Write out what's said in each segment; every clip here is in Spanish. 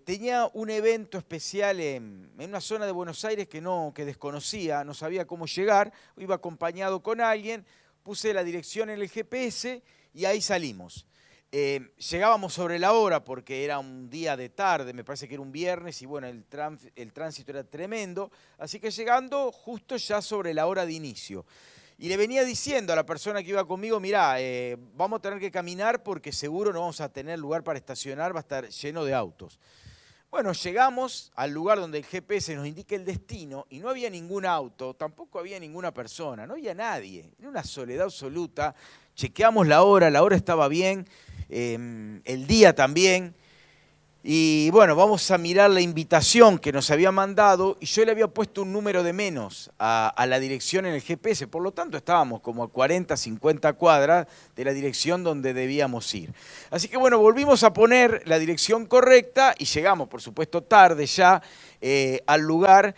tenía un evento especial en una zona de Buenos Aires que desconocía, no sabía cómo llegar, iba acompañado con alguien, puse la dirección en el GPS y ahí salimos. Llegábamos sobre la hora porque era un día de tarde, me parece que era un viernes y bueno, el tránsito era tremendo, así que llegando justo ya sobre la hora de inicio. Y le venía diciendo a la persona que iba conmigo, mirá, vamos a tener que caminar porque seguro no vamos a tener lugar para estacionar, va a estar lleno de autos. Bueno, llegamos al lugar donde el GPS nos indica el destino y no había ningún auto, tampoco había ninguna persona, no había nadie, era una soledad absoluta. Chequeamos la hora estaba bien, el día también. Y bueno, vamos a mirar la invitación que nos había mandado y yo le había puesto un número de menos a la dirección en el GPS, por lo tanto estábamos como a 40, 50 cuadras de la dirección donde debíamos ir. Así que bueno, volvimos a poner la dirección correcta y llegamos, por supuesto, tarde ya al lugar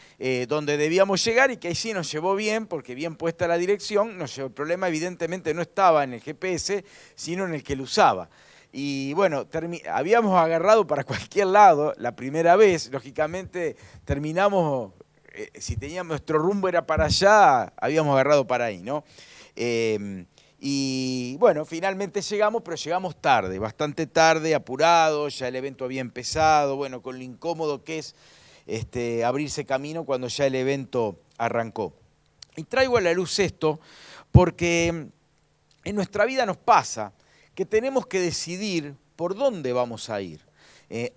donde debíamos llegar y que ahí sí nos llevó bien, porque bien puesta la dirección, el problema evidentemente no estaba en el GPS, sino en el que lo usaba. Y bueno, habíamos agarrado para cualquier lado la primera vez, lógicamente terminamos, si teníamos nuestro rumbo era para allá, habíamos agarrado para ahí, ¿no? Y bueno, finalmente llegamos, pero llegamos tarde, bastante tarde, apurados, ya el evento había empezado, bueno, con lo incómodo que es abrirse camino cuando ya el evento arrancó. Y traigo a la luz esto porque en nuestra vida nos pasa que tenemos que decidir por dónde vamos a ir.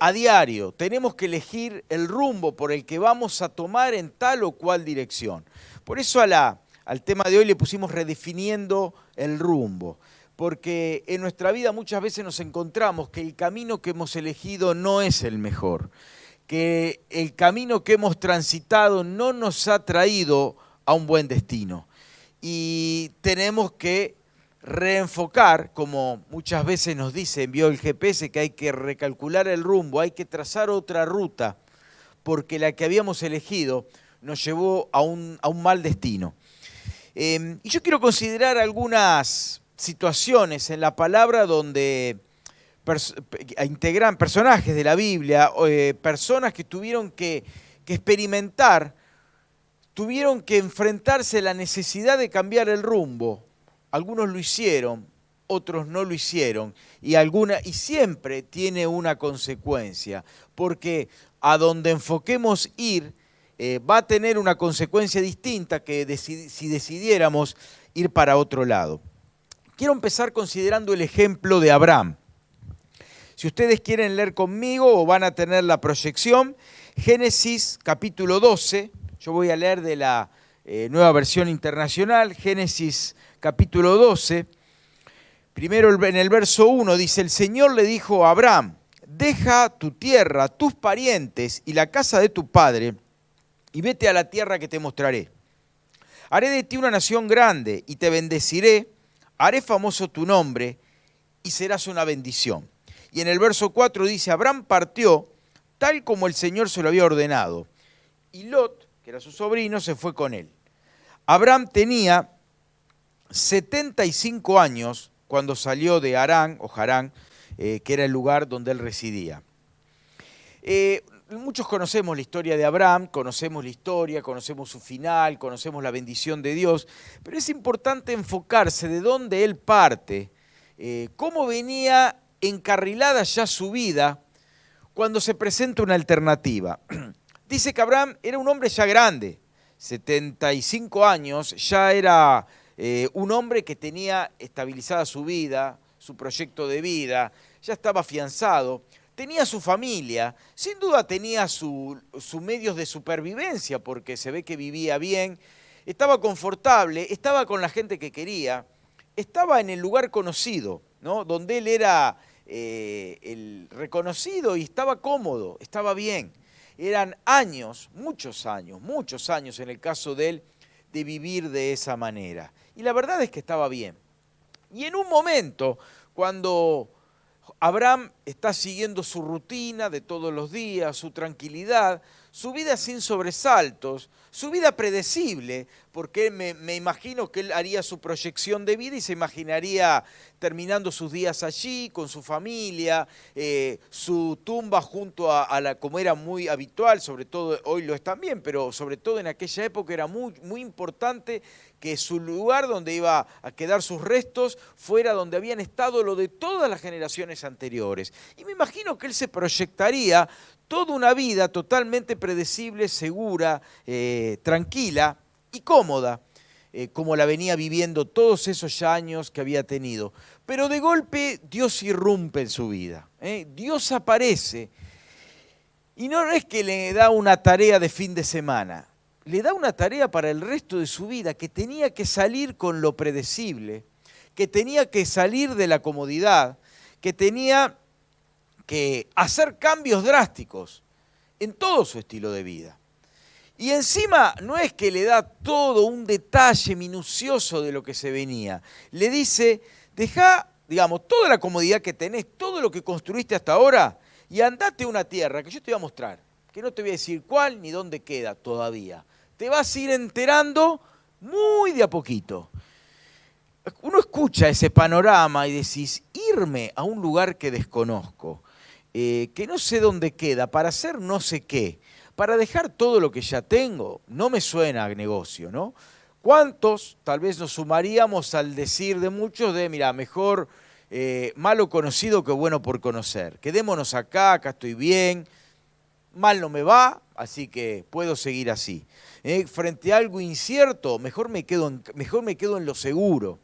A diario tenemos que elegir el rumbo por el que vamos a tomar en tal o cual dirección. Por eso al tema de hoy le pusimos redefiniendo el rumbo, porque en nuestra vida muchas veces nos encontramos que el camino que hemos elegido no es el mejor, que el camino que hemos transitado no nos ha traído a un buen destino. Y tenemos que reenfocar, como muchas veces nos dice, envió el GPS, que hay que recalcular el rumbo, hay que trazar otra ruta, porque la que habíamos elegido nos llevó a un mal destino. Y yo quiero considerar algunas situaciones en la palabra donde integran personajes de la Biblia, personas que tuvieron que experimentar, tuvieron que enfrentarse a la necesidad de cambiar el rumbo. Algunos lo hicieron, otros no lo hicieron, y siempre tiene una consecuencia, porque a donde enfoquemos ir va a tener una consecuencia distinta que si decidiéramos ir para otro lado. Quiero empezar considerando el ejemplo de Abraham. Si ustedes quieren leer conmigo o van a tener la proyección, Génesis capítulo 12, yo voy a leer de la Nueva Versión Internacional, Génesis capítulo 12, primero en el verso 1 dice, el Señor le dijo a Abraham, deja tu tierra, tus parientes y la casa de tu padre y vete a la tierra que te mostraré. Haré de ti una nación grande y te bendeciré, haré famoso tu nombre y serás una bendición. Y en el verso 4 dice, Abraham partió tal como el Señor se lo había ordenado y Lot, que era su sobrino, se fue con él. Abraham tenía 75 años cuando salió de Harán, que era el lugar donde él residía. Muchos conocemos la historia de Abraham, conocemos la historia, conocemos su final, conocemos la bendición de Dios, pero es importante enfocarse de dónde él parte, cómo venía encarrilada ya su vida cuando se presenta una alternativa. Dice que Abraham era un hombre ya grande, 75 años, ya era un hombre que tenía estabilizada su vida, su proyecto de vida, ya estaba afianzado, tenía su familia, sin duda tenía sus medios de supervivencia porque se ve que vivía bien, estaba confortable, estaba con la gente que quería, estaba en el lugar conocido, ¿no? Donde él era el reconocido y estaba cómodo, estaba bien. Eran años, muchos años en el caso de él, de vivir de esa manera. Y la verdad es que estaba bien. Y en un momento, cuando Abraham está siguiendo su rutina de todos los días, su tranquilidad, su vida sin sobresaltos, su vida predecible, porque me imagino que él haría su proyección de vida y se imaginaría terminando sus días allí, con su familia, su tumba junto a la, como era muy habitual, sobre todo hoy lo es también, pero sobre todo en aquella época era muy, muy importante que su lugar donde iba a quedar sus restos fuera donde habían estado lo de todas las generaciones anteriores. Y me imagino que él se proyectaría toda una vida totalmente predecible, segura, tranquila y cómoda, como la venía viviendo todos esos años que había tenido. Pero de golpe Dios irrumpe en su vida. Dios aparece y no es que le da una tarea de fin de semana, le da una tarea para el resto de su vida, que tenía que salir con lo predecible, que tenía que salir de la comodidad, que tenía que hacer cambios drásticos en todo su estilo de vida. Y encima no es que le da todo un detalle minucioso de lo que se venía. Le dice, deja, digamos, toda la comodidad que tenés, todo lo que construiste hasta ahora, y andate a una tierra que yo te voy a mostrar, que no te voy a decir cuál ni dónde queda todavía. Te vas a ir enterando muy de a poquito. Uno escucha ese panorama y decís, irme a un lugar que desconozco, que no sé dónde queda, para hacer no sé qué, para dejar todo lo que ya tengo, no me suena a negocio, ¿no? ¿Cuántos tal vez nos sumaríamos al decir de muchos de, mira, mejor malo conocido que bueno por conocer? Quedémonos acá, acá estoy bien, mal no me va, así que puedo seguir así. Frente a algo incierto, mejor me quedo en lo seguro.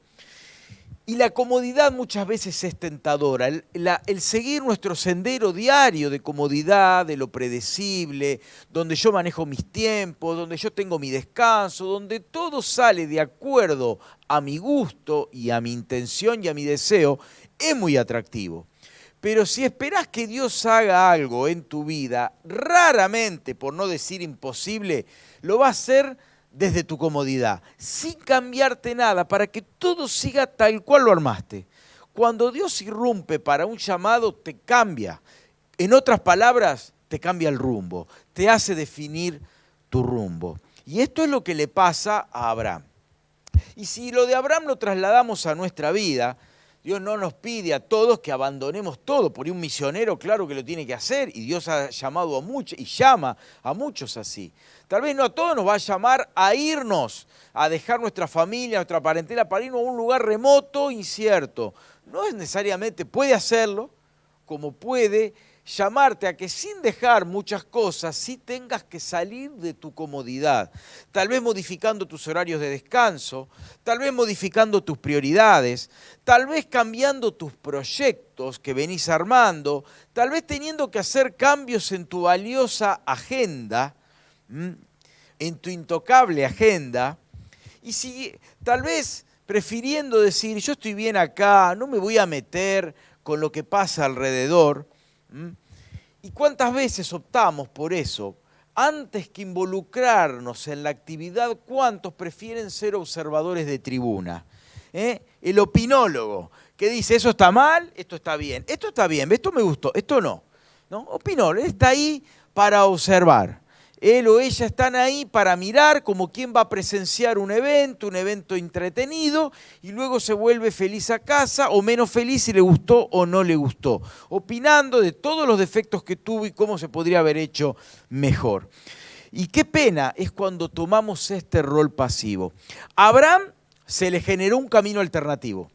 Y la comodidad muchas veces es tentadora. El seguir nuestro sendero diario de comodidad, de lo predecible, donde yo manejo mis tiempos, donde yo tengo mi descanso, donde todo sale de acuerdo a mi gusto y a mi intención y a mi deseo, es muy atractivo. Pero si esperás que Dios haga algo en tu vida, raramente, por no decir imposible, lo va a hacer desde tu comodidad, sin cambiarte nada, para que todo siga tal cual lo armaste. Cuando Dios irrumpe para un llamado, te cambia. En otras palabras, te cambia el rumbo, te hace definir tu rumbo. Y esto es lo que le pasa a Abraham. Y si lo de Abraham lo trasladamos a nuestra vida, Dios no nos pide a todos que abandonemos todo. Por un misionero, claro que lo tiene que hacer, y Dios ha llamado a muchos, y llama a muchos así. Tal vez no a todos nos va a llamar a irnos, a dejar nuestra familia, nuestra parentela, para irnos a un lugar remoto, incierto. No es necesariamente, puede hacerlo, como puede llamarte a que sin dejar muchas cosas, sí tengas que salir de tu comodidad. Tal vez modificando tus horarios de descanso, tal vez modificando tus prioridades, tal vez cambiando tus proyectos que venís armando, tal vez teniendo que hacer cambios en tu valiosa agenda, en tu intocable agenda, y si tal vez prefiriendo decir, yo estoy bien acá, no me voy a meter con lo que pasa alrededor. ¿Y cuántas veces optamos por eso? Antes que involucrarnos en la actividad, ¿cuántos prefieren ser observadores de tribuna? El opinólogo, que dice, eso está mal, esto está bien, esto me gustó, esto no. ¿No? Opinólogo, está ahí para observar. Él o ella están ahí para mirar como quien va a presenciar un evento entretenido, y luego se vuelve feliz a casa o menos feliz si le gustó o no le gustó, opinando de todos los defectos que tuvo y cómo se podría haber hecho mejor. Y qué pena es cuando tomamos este rol pasivo. A Abraham se le generó un camino alternativo.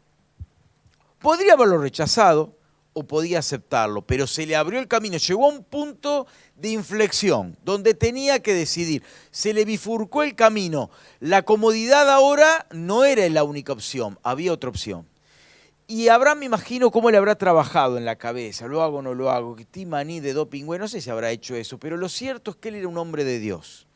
Podría haberlo rechazado o podía aceptarlo, pero se le abrió el camino, llegó a un punto de inflexión, donde tenía que decidir. Se le bifurcó el camino. La comodidad ahora no era la única opción, había otra opción. Y Abraham, me imagino cómo le habrá trabajado en la cabeza, lo hago o no lo hago, que timaní de doping, bueno, no sé si habrá hecho eso, pero lo cierto es que él era un hombre de Dios.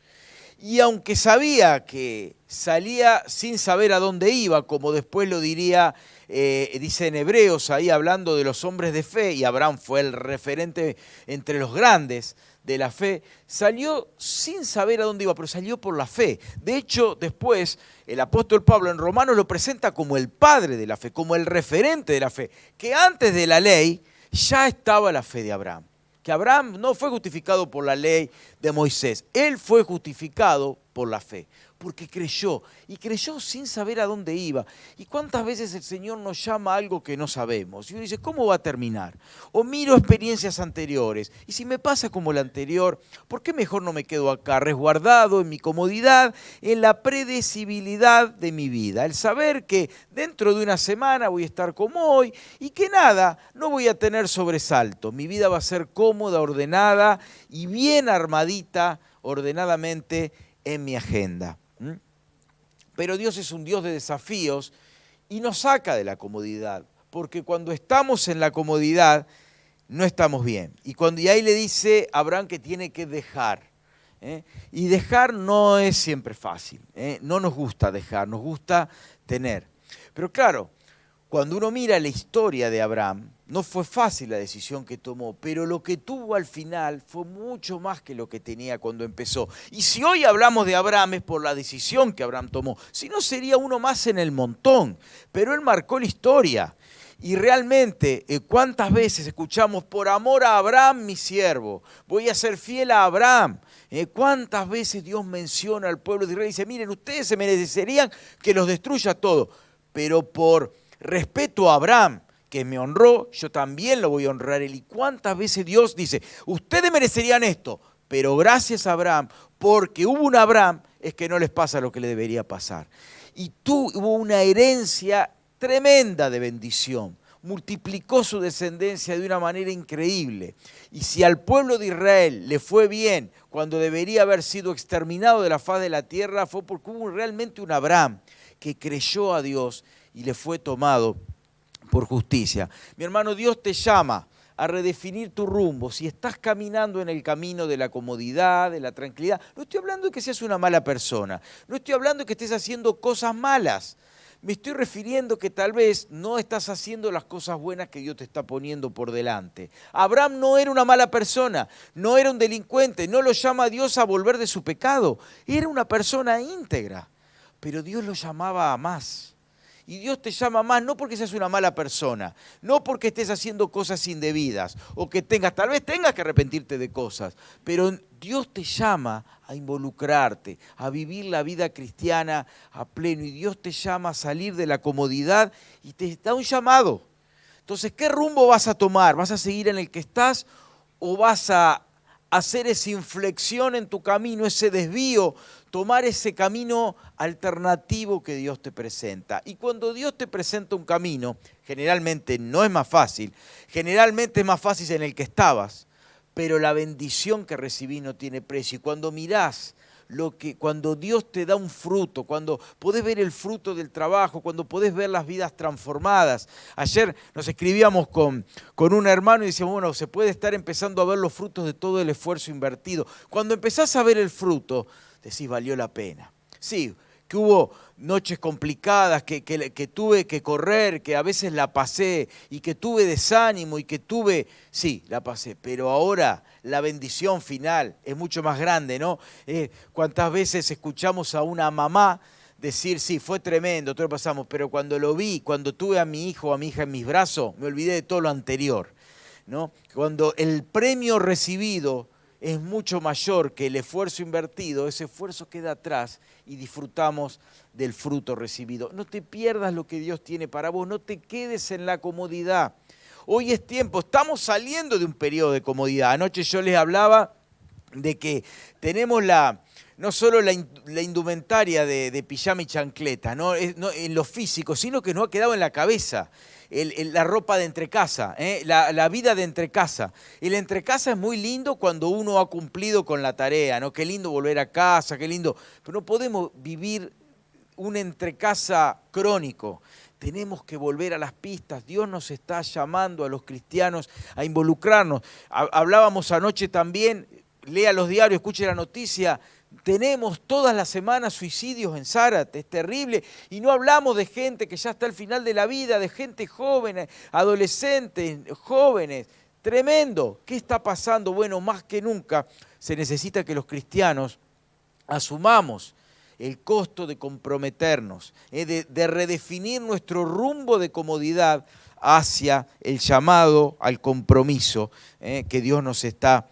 Y aunque sabía que salía sin saber a dónde iba, como después lo diría, dice en Hebreos, ahí hablando de los hombres de fe, y Abraham fue el referente entre los grandes de la fe, salió sin saber a dónde iba, pero salió por la fe. De hecho, después el apóstol Pablo en Romanos lo presenta como el padre de la fe, como el referente de la fe, que antes de la ley ya estaba la fe de Abraham. Que Abraham no fue justificado por la ley de Moisés, él fue justificado por la fe, porque creyó, y creyó sin saber a dónde iba. ¿Y cuántas veces el Señor nos llama a algo que no sabemos? Y uno dice, ¿cómo va a terminar? O miro experiencias anteriores, y si me pasa como la anterior, ¿por qué mejor no me quedo acá, resguardado en mi comodidad, en la predecibilidad de mi vida? El saber que dentro de una semana voy a estar como hoy, y que nada, no voy a tener sobresalto. Mi vida va a ser cómoda, ordenada y bien armadita, ordenadamente en mi agenda. Pero Dios es un Dios de desafíos y nos saca de la comodidad, porque cuando estamos en la comodidad no estamos bien. Y ahí le dice a Abraham que tiene que dejar. Y dejar no es siempre fácil. No nos gusta dejar, nos gusta tener. Pero claro, cuando uno mira la historia de Abraham, no fue fácil la decisión que tomó, pero lo que tuvo al final fue mucho más que lo que tenía cuando empezó. Y si hoy hablamos de Abraham es por la decisión que Abraham tomó, si no sería uno más en el montón, pero él marcó la historia. Y realmente, ¿cuántas veces escuchamos, por amor a Abraham, mi siervo, voy a ser fiel a Abraham? ¿Cuántas veces Dios menciona al pueblo de Israel y dice, miren, ustedes se merecerían que los destruya todo, pero por respeto a Abraham, que me honró, yo también lo voy a honrar a él. ¿Y cuántas veces Dios dice, ustedes merecerían esto, pero gracias a Abraham, porque hubo un Abraham, es que no les pasa lo que le debería pasar? Y hubo una herencia tremenda de bendición, multiplicó su descendencia de una manera increíble. Y si al pueblo de Israel le fue bien cuando debería haber sido exterminado de la faz de la tierra, fue porque hubo realmente un Abraham que creyó a Dios y le fue tomado por justicia. Mi hermano, Dios te llama a redefinir tu rumbo. Si estás caminando en el camino de la comodidad, de la tranquilidad, no estoy hablando de que seas una mala persona, no estoy hablando de que estés haciendo cosas malas. Me estoy refiriendo que tal vez no estás haciendo las cosas buenas que Dios te está poniendo por delante. Abraham no era una mala persona, no era un delincuente, no lo llama a Dios a volver de su pecado, era una persona íntegra, pero Dios lo llamaba a más. Y Dios te llama más no porque seas una mala persona, no porque estés haciendo cosas indebidas o que tal vez tengas que arrepentirte de cosas, pero Dios te llama a involucrarte, a vivir la vida cristiana a pleno, y Dios te llama a salir de la comodidad y te da un llamado. Entonces, ¿qué rumbo vas a tomar? ¿Vas a seguir en el que estás o vas a hacer esa inflexión en tu camino, ese desvío, tomar ese camino alternativo que Dios te presenta? Y cuando Dios te presenta un camino, generalmente no es más fácil, generalmente es más fácil en el que estabas, pero la bendición que recibí no tiene precio. Y cuando mirás cuando Dios te da un fruto, cuando podés ver el fruto del trabajo, cuando podés ver las vidas transformadas. Ayer nos escribíamos con un hermano y decíamos, bueno, se puede estar empezando a ver los frutos de todo el esfuerzo invertido. Cuando empezás a ver el fruto, decís, valió la pena. Sí, que hubo noches complicadas, que tuve que correr, que a veces la pasé, y que tuve desánimo, sí, la pasé, pero ahora la bendición final es mucho más grande, ¿no? ¿Cuántas veces escuchamos a una mamá decir, sí, fue tremendo, todo lo pasamos, pero cuando lo vi, cuando tuve a mi hijo o a mi hija en mis brazos, me olvidé de todo lo anterior, ¿no? Cuando el premio recibido es mucho mayor que el esfuerzo invertido, ese esfuerzo queda atrás y disfrutamos del fruto recibido. No te pierdas lo que Dios tiene para vos, no te quedes en la comodidad. Hoy es tiempo, estamos saliendo de un periodo de comodidad. Anoche yo les hablaba de que tenemos no solo la indumentaria de pijama y chancleta, ¿no? En lo físico, sino que nos ha quedado en la cabeza. La ropa de entrecasa, la vida de entrecasa. El entrecasa es muy lindo cuando uno ha cumplido con la tarea, ¿no? Qué lindo volver a casa, qué lindo. Pero no podemos vivir un entrecasa crónico. Tenemos que volver a las pistas. Dios nos está llamando a los cristianos a involucrarnos. Hablábamos anoche también, lea los diarios, escuche la noticia. Tenemos todas las semanas suicidios en Zárate, es terrible, y no hablamos de gente que ya está al final de la vida, de gente joven, adolescentes, jóvenes, tremendo. ¿Qué está pasando? Bueno, más que nunca se necesita que los cristianos asumamos el costo de comprometernos, de redefinir nuestro rumbo de comodidad hacia el llamado al compromiso que Dios nos está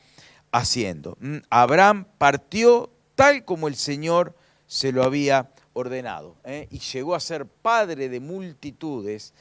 haciendo. Abraham partió tal como el Señor se lo había ordenado. Y llegó a ser padre de multitudes.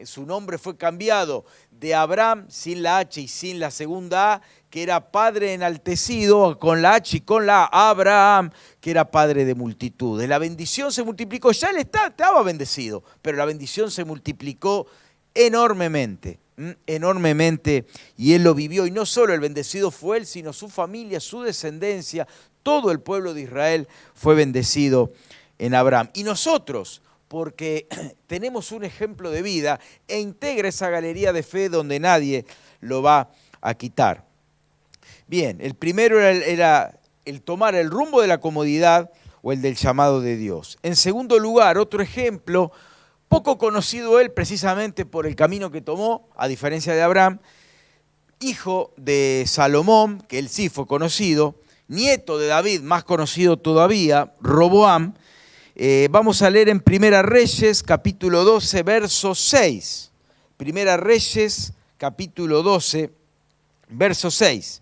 Su nombre fue cambiado de Abraham, sin la H y sin la segunda A, que era padre enaltecido, con la H y con la A, Abraham, que era padre de multitudes. La bendición se multiplicó, ya él estaba bendecido, pero la bendición se multiplicó enormemente, enormemente, y él lo vivió. Y no solo el bendecido fue él, sino su familia, su descendencia, todo el pueblo de Israel fue bendecido en Abraham. Y nosotros, porque tenemos un ejemplo de vida e integra esa galería de fe donde nadie lo va a quitar. Bien, el primero era el tomar el rumbo de la comodidad o el del llamado de Dios. En segundo lugar, otro ejemplo, poco conocido él precisamente por el camino que tomó, a diferencia de Abraham, hijo de Salomón, que él sí fue conocido, nieto de David, más conocido todavía, Roboam. Vamos a leer en Primera Reyes, capítulo 12, verso 6. Primera Reyes, capítulo 12, verso 6.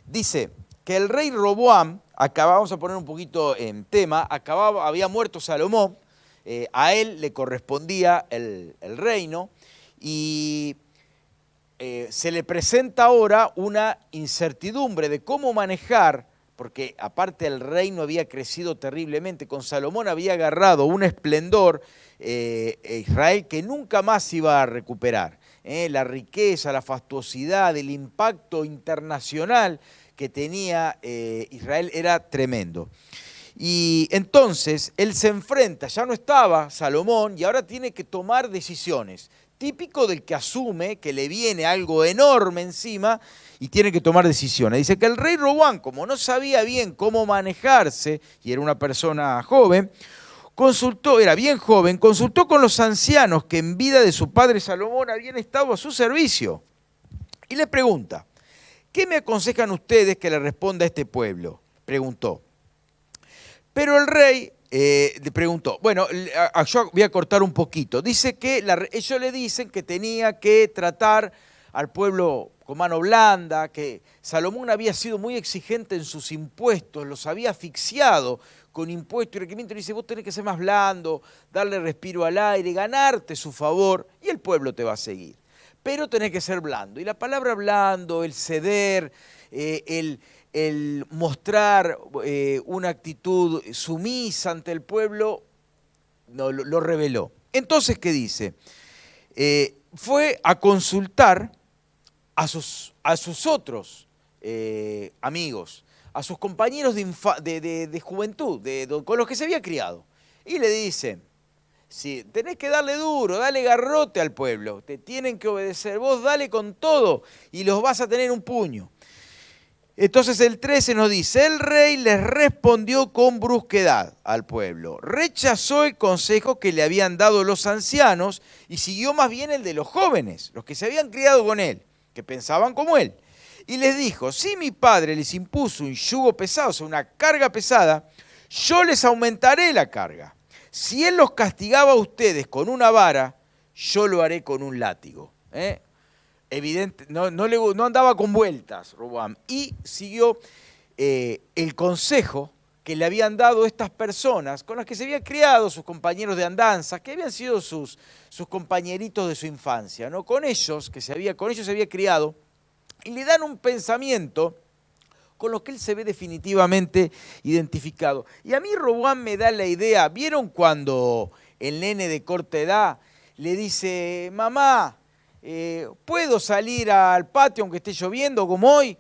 Dice que el rey Roboam, vamos a poner un poquito en tema, había muerto Salomón, a él le correspondía el reino y se le presenta ahora una incertidumbre de cómo manejar, porque aparte el reino había crecido terriblemente, con Salomón había agarrado un esplendor Israel que nunca más iba a recuperar. La riqueza, la fastuosidad, el impacto internacional que tenía Israel era tremendo. Y entonces él se enfrenta, ya no estaba Salomón y ahora tiene que tomar decisiones. Típico del que asume que le viene algo enorme encima y tiene que tomar decisiones. Dice que el rey Roboam, como no sabía bien cómo manejarse y era una persona joven, era bien joven, consultó con los ancianos que en vida de su padre Salomón habían estado a su servicio. Y le pregunta, ¿qué me aconsejan ustedes que le responda a este pueblo? Preguntó. Pero el rey le preguntó, bueno, yo voy a cortar un poquito. Dice que ellos le dicen que tenía que tratar al pueblo con mano blanda, que Salomón había sido muy exigente en sus impuestos, los había asfixiado con impuestos y requerimientos. Le dice, vos tenés que ser más blando, darle respiro al aire, ganarte su favor y el pueblo te va a seguir. Pero tenés que ser blando. Y la palabra blando, el ceder, el mostrar una actitud sumisa ante el pueblo, no, lo reveló. Entonces, ¿qué dice? Fue a consultar a sus otros amigos, a sus compañeros de juventud, con los que se había criado. Y le dicen, sí, tenés que darle duro, dale garrote al pueblo, te tienen que obedecer, vos dale con todo y los vas a tener un puño. Entonces el 13 nos dice, el rey les respondió con brusquedad al pueblo, rechazó el consejo que le habían dado los ancianos y siguió más bien el de los jóvenes, los que se habían criado con él, que pensaban como él. Y les dijo, si mi padre les impuso un yugo pesado, o sea, una carga pesada, yo les aumentaré la carga. Si él los castigaba a ustedes con una vara, yo lo haré con un látigo. Evidente, no andaba con vueltas Roboam. Y siguió el consejo que le habían dado estas personas con las que se había criado, sus compañeros de andanzas, que habían sido sus compañeritos de su infancia, ¿no? Con ellos se había criado, y le dan un pensamiento con los que él se ve definitivamente identificado. Y a mí Roboam me da la idea, ¿vieron cuando el nene de corta edad le dice, mamá, ¿puedo salir al patio aunque esté lloviendo como hoy?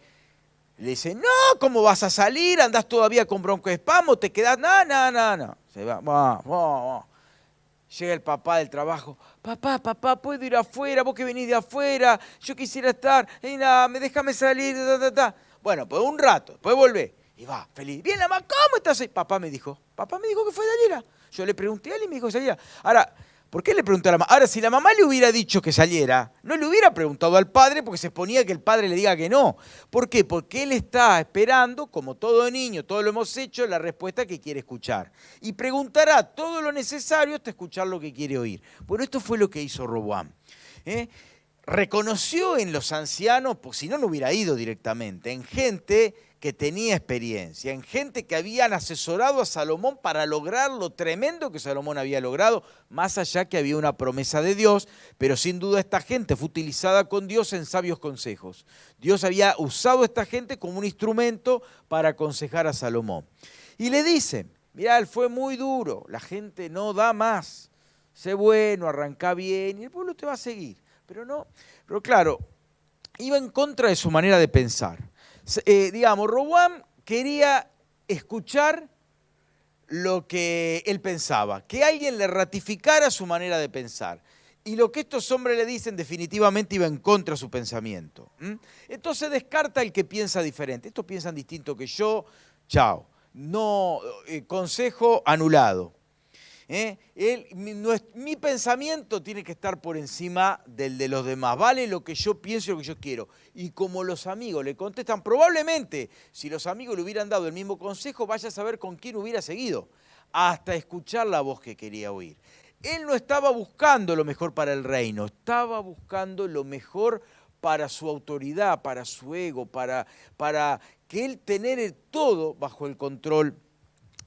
Le dice, no, ¿cómo vas a salir? ¿Andás todavía con broncoespasmo? ¿Te quedás? No. Se va. Llega el papá del trabajo. Papá, ¿puedo ir afuera? Vos que venís de afuera, yo quisiera estar. Déjame salir. Bueno, pues un rato, después volvé. Y va, feliz. Bien, mamá, ¿cómo estás? Papá me dijo que fue de ayer. Yo le pregunté a él y me dijo que saliera. Ahora, ¿por qué le pregunté a la mamá? Ahora, si la mamá le hubiera dicho que saliera, no le hubiera preguntado al padre porque se exponía que el padre le diga que no. ¿Por qué? Porque él está esperando, como todo niño, todo lo hemos hecho, la respuesta que quiere escuchar. Y preguntará todo lo necesario hasta escuchar lo que quiere oír. Bueno, esto fue lo que hizo Roboam. reconoció en los ancianos, pues si no, no hubiera ido directamente, en gente que tenía experiencia, en gente que habían asesorado a Salomón para lograr lo tremendo que Salomón había logrado, más allá que había una promesa de Dios, pero sin duda esta gente fue utilizada con Dios en sabios consejos. Dios había usado a esta gente como un instrumento para aconsejar a Salomón. Y le dicen, mirá, él fue muy duro, la gente no da más, sé bueno, arranca bien y el pueblo te va a seguir. Pero no, pero claro, iba en contra de su manera de pensar. Roboam quería escuchar lo que él pensaba, que alguien le ratificara su manera de pensar. Y lo que estos hombres le dicen definitivamente iba en contra de su pensamiento. Entonces descarta el que piensa diferente. Estos piensan distinto que yo, chao. No, consejo anulado. Mi pensamiento tiene que estar por encima del de los demás, vale lo que yo pienso y lo que yo quiero. Y como los amigos le contestan, probablemente si los amigos le hubieran dado el mismo consejo, vaya a saber con quién hubiera seguido, hasta escuchar la voz que quería oír. Él no estaba buscando lo mejor para el reino, estaba buscando lo mejor para su autoridad, para su ego, para que él tener todo bajo el control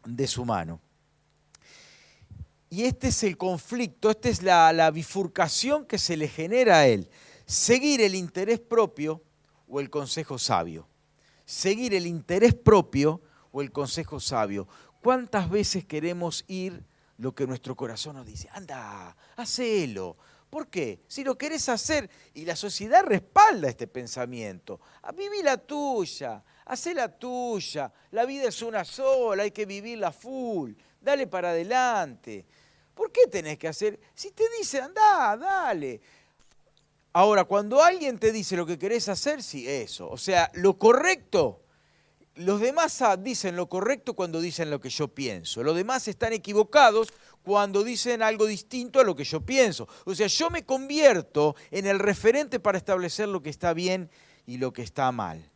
de su mano. Y este es el conflicto, esta es la bifurcación que se le genera a él. Seguir el interés propio o el consejo sabio. Seguir el interés propio o el consejo sabio. ¿Cuántas veces queremos ir lo que nuestro corazón nos dice? Anda, hacelo. ¿Por qué? Si lo querés hacer y la sociedad respalda este pensamiento. Viví la tuya, hacé la tuya. La vida es una sola, hay que vivirla full. Dale para adelante. ¿Por qué tenés que hacer? Si te dice, andá, dale. Ahora, cuando alguien te dice lo que querés hacer, sí, eso. O sea, lo correcto, los demás dicen lo correcto cuando dicen lo que yo pienso. Los demás están equivocados cuando dicen algo distinto a lo que yo pienso. O sea, yo me convierto en el referente para establecer lo que está bien y lo que está mal.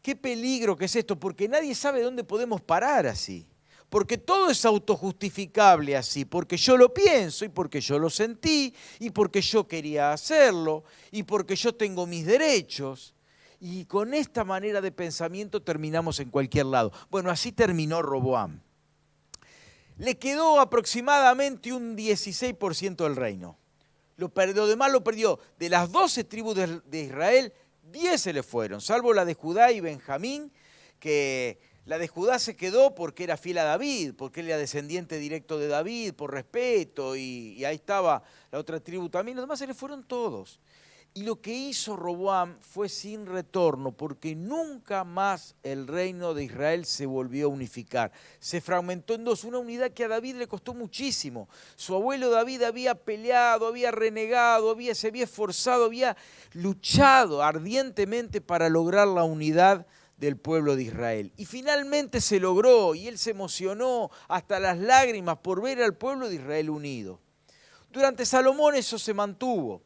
Qué peligro que es esto, porque nadie sabe dónde podemos parar así. Porque todo es autojustificable así, porque yo lo pienso y porque yo lo sentí y porque yo quería hacerlo y porque yo tengo mis derechos. Y con esta manera de pensamiento terminamos en cualquier lado. Bueno, así terminó Roboam. Le quedó aproximadamente un 16% del reino. Lo demás lo perdió. De las 12 tribus de Israel, 10 se le fueron, salvo la de Judá y Benjamín, que la de Judá se quedó porque era fiel a David, porque él era descendiente directo de David, por respeto, y ahí estaba la otra tribu también. Los demás se le fueron todos. Y lo que hizo Roboam fue sin retorno, porque nunca más el reino de Israel se volvió a unificar. Se fragmentó en dos, una unidad que a David le costó muchísimo. Su abuelo David había peleado, había renegado, se había esforzado, había luchado ardientemente para lograr la unidad del pueblo de Israel. Y finalmente se logró, y él se emocionó hasta las lágrimas por ver al pueblo de Israel unido. Durante Salomón eso se mantuvo.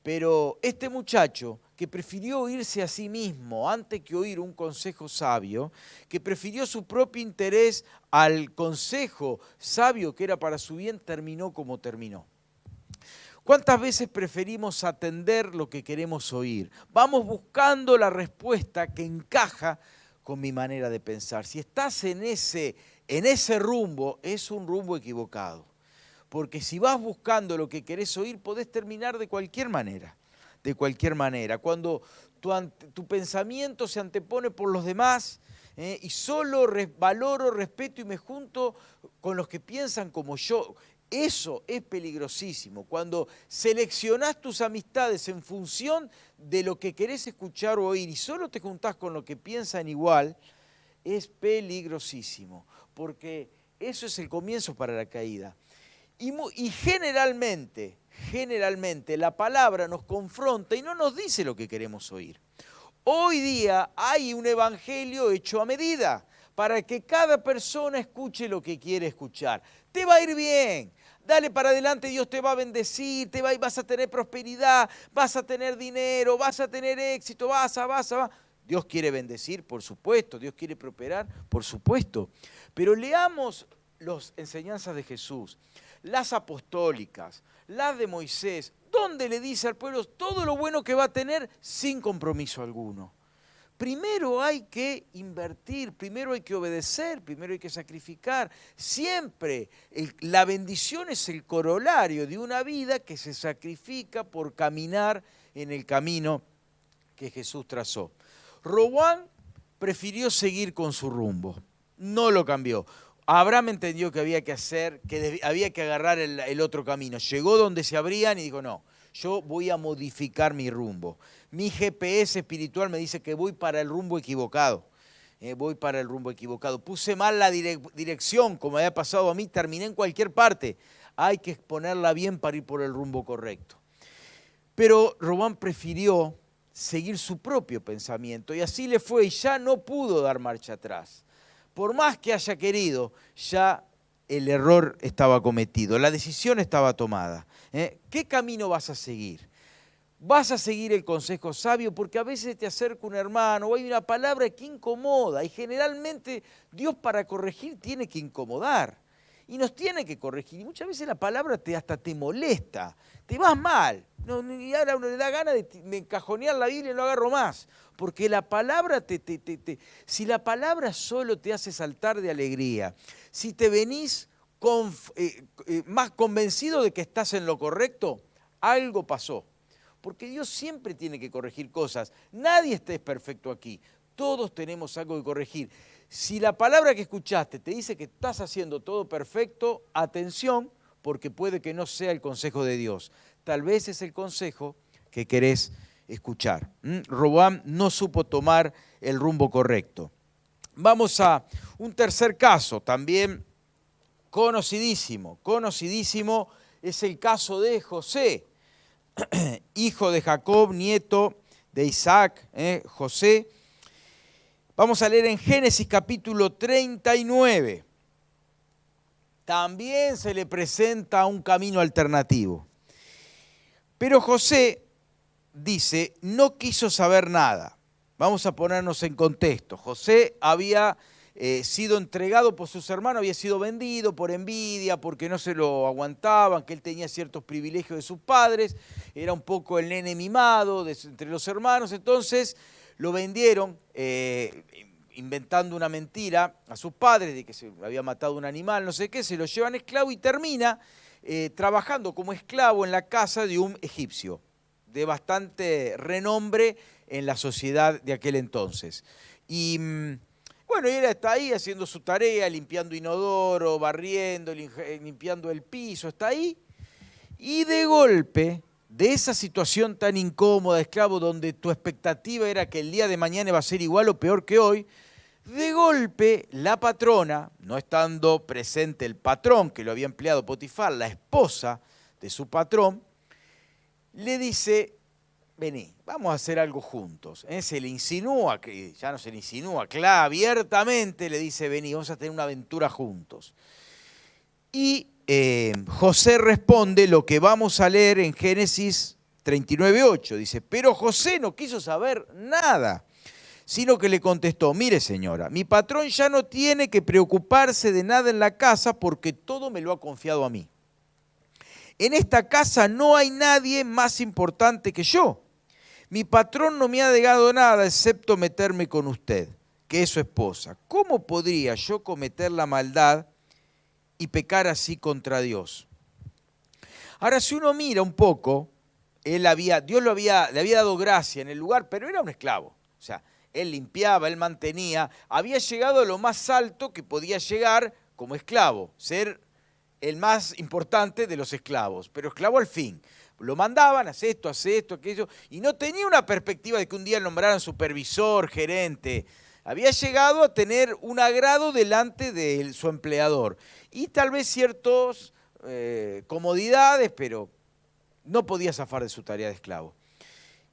Pero este muchacho que prefirió irse a sí mismo antes que oír un consejo sabio, que prefirió su propio interés al consejo sabio que era para su bien, terminó como terminó. ¿Cuántas veces preferimos atender lo que queremos oír? Vamos buscando la respuesta que encaja con mi manera de pensar. Si estás en ese rumbo, es un rumbo equivocado. Porque si vas buscando lo que querés oír, podés terminar de cualquier manera. De cualquier manera. Cuando tu pensamiento se antepone por los demás y solo valoro, respeto y me junto con los que piensan como yo, eso es peligrosísimo. Cuando seleccionás tus amistades en función de lo que querés escuchar o oír y solo te juntás con los que piensan igual, es peligrosísimo. Porque eso es el comienzo para la caída. Y generalmente la palabra nos confronta y no nos dice lo que queremos oír. Hoy día hay un evangelio hecho a medida para que cada persona escuche lo que quiere escuchar. Te va a ir bien, dale para adelante, Dios te va a bendecir, vas a tener prosperidad, vas a tener dinero, vas a tener éxito, vas. Dios quiere bendecir, por supuesto, Dios quiere prosperar, por supuesto. Pero leamos las enseñanzas de Jesús, las apostólicas, las de Moisés, donde le dice al pueblo todo lo bueno que va a tener sin compromiso alguno. Primero hay que invertir, primero hay que obedecer, primero hay que sacrificar. Siempre la bendición es el corolario de una vida que se sacrifica por caminar en el camino que Jesús trazó. Roboam prefirió seguir con su rumbo, no lo cambió. Abraham entendió que había que hacer, que había que agarrar el otro camino. Llegó donde se abrían y dijo, no, yo voy a modificar mi rumbo. Mi GPS espiritual me dice que voy para el rumbo equivocado. Voy para el rumbo equivocado. Puse mal la dirección, como había pasado a mí, terminé en cualquier parte. Hay que exponerla bien para ir por el rumbo correcto. Pero Roboam prefirió seguir su propio pensamiento y así le fue y ya no pudo dar marcha atrás. Por más que haya querido, ya el error estaba cometido, la decisión estaba tomada. ¿Qué camino vas a seguir? ¿Vas a seguir el consejo sabio? Porque a veces te acerca un hermano o hay una palabra que incomoda y generalmente Dios para corregir tiene que incomodar y nos tiene que corregir. Y muchas veces la palabra hasta te molesta, te vas mal. Y ahora uno le da ganas de encajonear la Biblia y no agarro más. Porque la palabra si la palabra solo te hace saltar de alegría, si te venís más convencido de que estás en lo correcto, algo pasó. Porque Dios siempre tiene que corregir cosas. Nadie está perfecto aquí. Todos tenemos algo que corregir. Si la palabra que escuchaste te dice que estás haciendo todo perfecto, atención, porque puede que no sea el consejo de Dios. Tal vez es el consejo que querés escuchar. Roboam no supo tomar el rumbo correcto. Vamos a un tercer caso, también conocidísimo, es el caso de José, hijo de Jacob, nieto de Isaac, José. Vamos a leer en Génesis capítulo 39. También se le presenta un camino alternativo. Pero José, dice, no quiso saber nada. Vamos a ponernos en contexto. José había sido entregado por sus hermanos, había sido vendido por envidia, porque no se lo aguantaban, que él tenía ciertos privilegios de sus padres, era un poco el nene mimado entre los hermanos, entonces lo vendieron inventando una mentira a sus padres de que se había matado un animal, no sé qué, se lo llevan esclavo y termina trabajando como esclavo en la casa de un egipcio, de bastante renombre en la sociedad de aquel entonces. Y bueno, él está ahí haciendo su tarea, limpiando inodoro, barriendo, limpiando el piso, está ahí. Y de golpe, de esa situación tan incómoda, esclavo, donde tu expectativa era que el día de mañana iba a ser igual o peor que hoy, de golpe la patrona, no estando presente el patrón que lo había empleado Potifar, la esposa de su patrón, le dice, vení, vamos a hacer algo juntos. Se le insinúa, que ya no se le insinúa, claro, abiertamente le dice, vení, vamos a tener una aventura juntos. Y José responde lo que vamos a leer en Génesis 39:8. Dice, pero José no quiso saber nada, sino que le contestó, mire señora, mi patrón ya no tiene que preocuparse de nada en la casa porque todo me lo ha confiado a mí. En esta casa no hay nadie más importante que yo. Mi patrón no me ha negado nada excepto meterme con usted, que es su esposa. ¿Cómo podría yo cometer la maldad y pecar así contra Dios? Ahora, si uno mira un poco, Dios le había dado gracia en el lugar, pero era un esclavo. O sea, él limpiaba, él mantenía, había llegado a lo más alto que podía llegar como esclavo, ser el más importante de los esclavos, pero esclavo al fin. Lo mandaban, hace esto, aquello, y no tenía una perspectiva de que un día lo nombraran supervisor, gerente. Había llegado a tener un agrado delante de su empleador y tal vez ciertas comodidades, pero no podía zafar de su tarea de esclavo.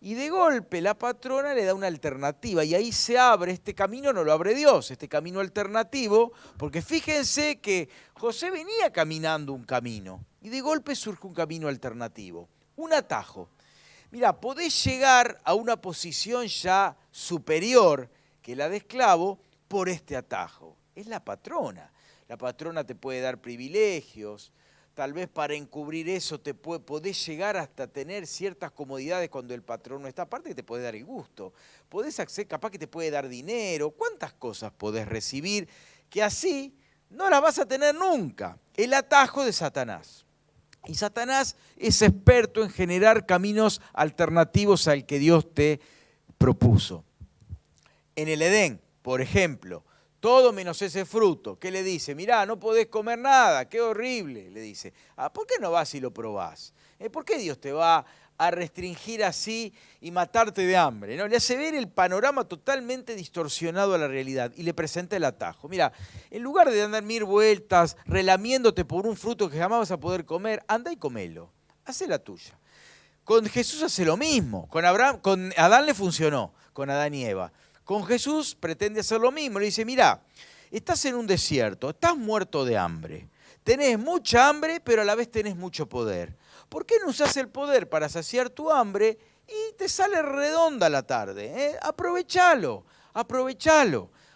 Y de golpe la patrona le da una alternativa y ahí se abre, este camino no lo abre Dios, este camino alternativo, porque fíjense que José venía caminando un camino y de golpe surge un camino alternativo, un atajo. Mirá, podés llegar a una posición ya superior que la de esclavo por este atajo. Es la patrona. La patrona te puede dar privilegios, tal vez para encubrir eso podés llegar hasta tener ciertas comodidades cuando el patrón no está, aparte que te puede dar el gusto. Podés acceder, capaz que te puede dar dinero, cuántas cosas podés recibir que así no las vas a tener nunca. El atajo de Satanás. Y Satanás es experto en generar caminos alternativos al que Dios te propuso. En el Edén, por ejemplo, todo menos ese fruto. ¿Qué le dice? Mirá, no podés comer nada, qué horrible, le dice. ¿Por qué no vas y lo probás? ¿Por qué Dios te va a restringir así y matarte de hambre? ¿No? Le hace ver el panorama totalmente distorsionado a la realidad y le presenta el atajo. Mira, en lugar de andar mil vueltas, relamiéndote por un fruto que jamás vas a poder comer, anda y comelo, hacé la tuya. Con Jesús hace lo mismo, con Adán le funcionó, con Adán y Eva. Con Jesús pretende hacer lo mismo, le dice, mirá, estás en un desierto, estás muerto de hambre, tenés mucha hambre, pero a la vez tenés mucho poder. ¿Por qué no usás el poder para saciar tu hambre y te sale redonda la tarde? Aprovechalo,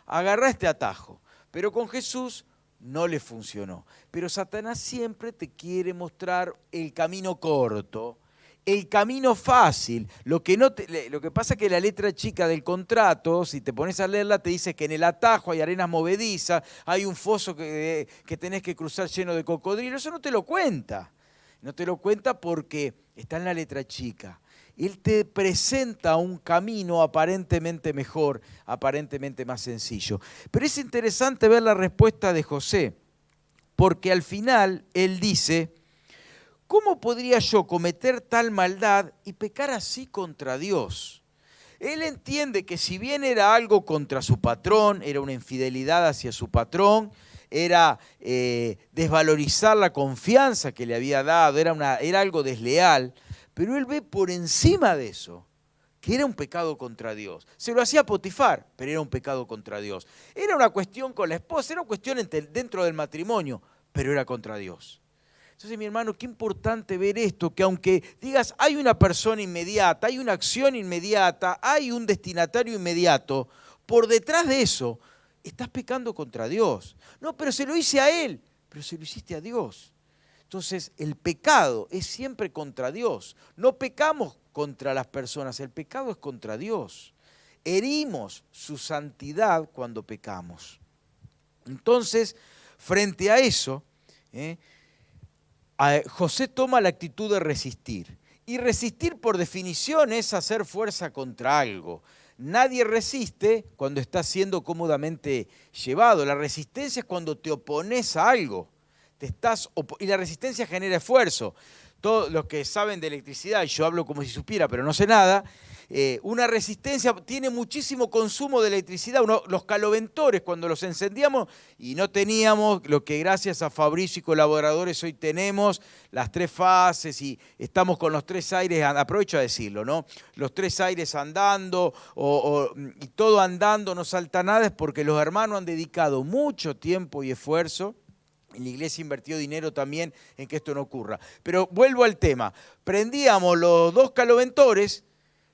agarrá este atajo. Pero con Jesús no le funcionó. Pero Satanás siempre te quiere mostrar el camino corto, el camino fácil. Lo que pasa es que la letra chica del contrato, si te pones a leerla, te dice que en el atajo hay arenas movedizas, hay un foso que tenés que cruzar lleno de cocodrilos. Eso no te lo cuenta. No te lo cuenta porque está en la letra chica. Él te presenta un camino aparentemente mejor, aparentemente más sencillo. Pero es interesante ver la respuesta de José, porque al final él dice, ¿cómo podría yo cometer tal maldad y pecar así contra Dios? Él entiende que si bien era algo contra su patrón, era una infidelidad hacia su patrón, era desvalorizar la confianza que le había dado, era algo desleal, pero él ve por encima de eso que era un pecado contra Dios. Se lo hacía a Potifar, pero era un pecado contra Dios. Era una cuestión con la esposa, era una cuestión dentro del matrimonio, pero era contra Dios. Entonces, mi hermano, qué importante ver esto, que aunque digas, hay una persona inmediata, hay una acción inmediata, hay un destinatario inmediato, por detrás de eso estás pecando contra Dios. No, pero se lo hice a él, pero se lo hiciste a Dios. Entonces, el pecado es siempre contra Dios. No pecamos contra las personas, el pecado es contra Dios. Herimos su santidad cuando pecamos. Entonces, frente a eso, José toma la actitud de resistir. Y resistir por definición es hacer fuerza contra algo. Nadie resiste cuando está siendo cómodamente llevado. La resistencia es cuando te opones a algo. Y la resistencia genera esfuerzo. Todos los que saben de electricidad, y yo hablo como si supiera, pero no sé nada, una resistencia tiene muchísimo consumo de electricidad. Los caloventores, cuando los encendíamos y no teníamos lo que gracias a Fabricio y colaboradores hoy tenemos, las 3 fases y estamos con los 3 aires, aprovecho a decirlo, ¿no? Los 3 aires andando y todo andando, no salta nada, es porque los hermanos han dedicado mucho tiempo y esfuerzo. Y la iglesia invirtió dinero también en que esto no ocurra. Pero vuelvo al tema. Prendíamos los 2 caloventores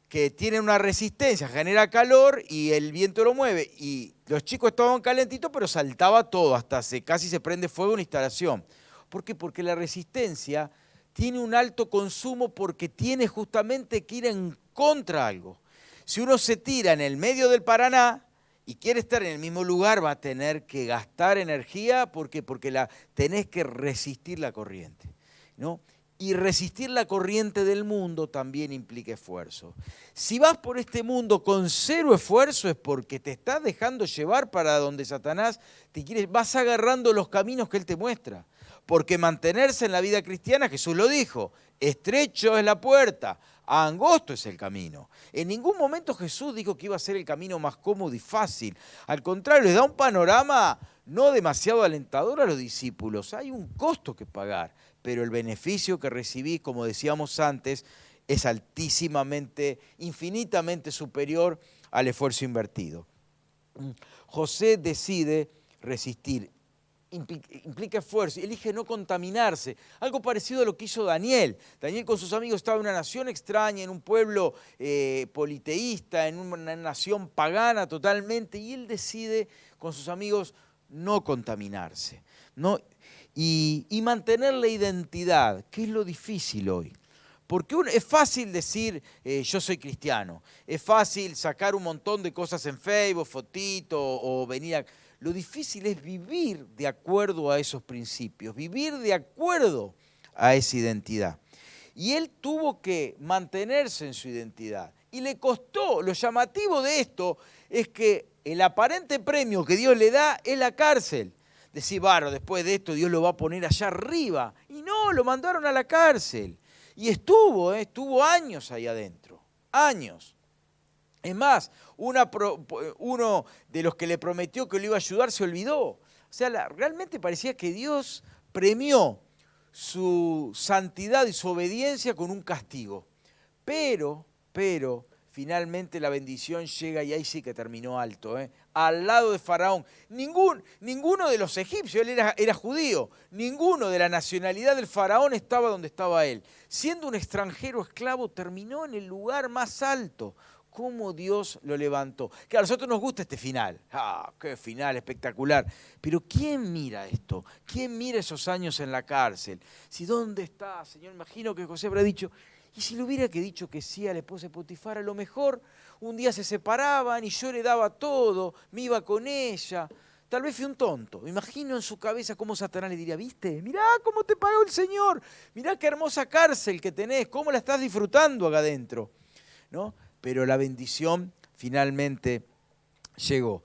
que tienen una resistencia, genera calor y el viento lo mueve. Y los chicos estaban calentitos, pero saltaba todo, hasta casi se prende fuego una instalación. ¿Por qué? Porque la resistencia tiene un alto consumo porque tiene justamente que ir en contra de algo. Si uno se tira en el medio del Paraná y quiere estar en el mismo lugar, va a tener que gastar energía. ¿Por qué? Porque tenés que resistir la corriente, ¿no? Y resistir la corriente del mundo también implica esfuerzo. Si vas por este mundo con 0 esfuerzo es porque te estás dejando llevar para donde Satanás te quiere. Vas agarrando los caminos que él te muestra. Porque mantenerse en la vida cristiana, Jesús lo dijo, estrecho es la puerta, angosto es el camino. En ningún momento Jesús dijo que iba a ser el camino más cómodo y fácil. Al contrario, les da un panorama no demasiado alentador a los discípulos. Hay un costo que pagar, pero el beneficio que recibís, como decíamos antes, es altísimamente, infinitamente superior al esfuerzo invertido. José decide resistir. Implica esfuerzo, elige no contaminarse. Algo parecido a lo que hizo Daniel. Daniel con sus amigos estaba en una nación extraña, en un pueblo politeísta, en una nación pagana totalmente, y él decide con sus amigos no contaminarse, ¿no? y mantener la identidad, que es lo difícil hoy. Porque es fácil decir, yo soy cristiano, es fácil sacar un montón de cosas en Facebook, fotito, o venir a... Lo difícil es vivir de acuerdo a esos principios, vivir de acuerdo a esa identidad. Y él tuvo que mantenerse en su identidad. Y le costó, lo llamativo de esto es que el aparente premio que Dios le da es la cárcel. Decir, bueno, después de esto Dios lo va a poner allá arriba. Y no, lo mandaron a la cárcel. Y estuvo años ahí adentro, años. Es más, uno de los que le prometió que lo iba a ayudar se olvidó. O sea, realmente parecía que Dios premió su santidad y su obediencia con un castigo. Pero, finalmente la bendición llega y ahí sí que terminó alto, al lado de Faraón. Ninguno de los egipcios, él era judío, ninguno de la nacionalidad del Faraón estaba donde estaba él. Siendo un extranjero esclavo, terminó en el lugar más alto. ¿Cómo Dios lo levantó? Que a nosotros nos gusta este final. ¡Ah, qué final espectacular! Pero ¿quién mira esto? ¿Quién mira esos años en la cárcel? Si ¿dónde está, Señor? Imagino que José habrá dicho, y si le hubiera dicho que sí a la esposa de Potifar, a lo mejor un día se separaban y yo le daba todo, me iba con ella. Tal vez fui un tonto. Imagino en su cabeza cómo Satanás le diría, ¿viste? Mirá cómo te pagó el Señor. Mirá qué hermosa cárcel que tenés, cómo la estás disfrutando acá adentro, ¿no? Pero la bendición finalmente llegó.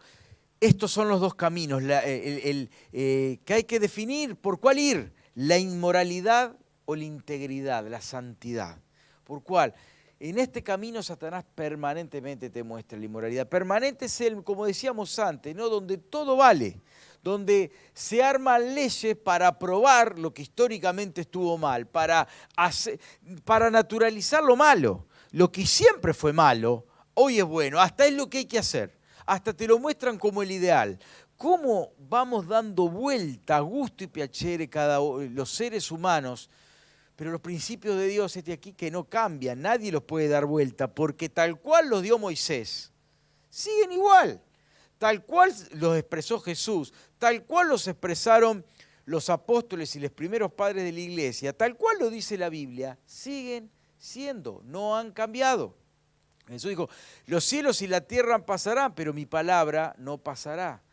Estos son los dos caminos que hay que definir por cuál ir, la inmoralidad o la integridad, la santidad. ¿Por cuál? En este camino Satanás permanentemente te muestra la inmoralidad. Permanente es el, como decíamos antes, ¿no? Donde todo vale, donde se arman leyes para probar lo que históricamente estuvo mal, para naturalizar lo malo. Lo que siempre fue malo, hoy es bueno, hasta es lo que hay que hacer, hasta te lo muestran como el ideal. ¿Cómo vamos dando vuelta a gusto y piacere los seres humanos? Pero los principios de Dios aquí que no cambian, nadie los puede dar vuelta, porque tal cual los dio Moisés, siguen igual. Tal cual los expresó Jesús, tal cual los expresaron los apóstoles y los primeros padres de la iglesia, tal cual lo dice la Biblia, siguen siendo, no han cambiado. Jesús dijo, los cielos y la tierra pasarán, pero mi palabra no pasará.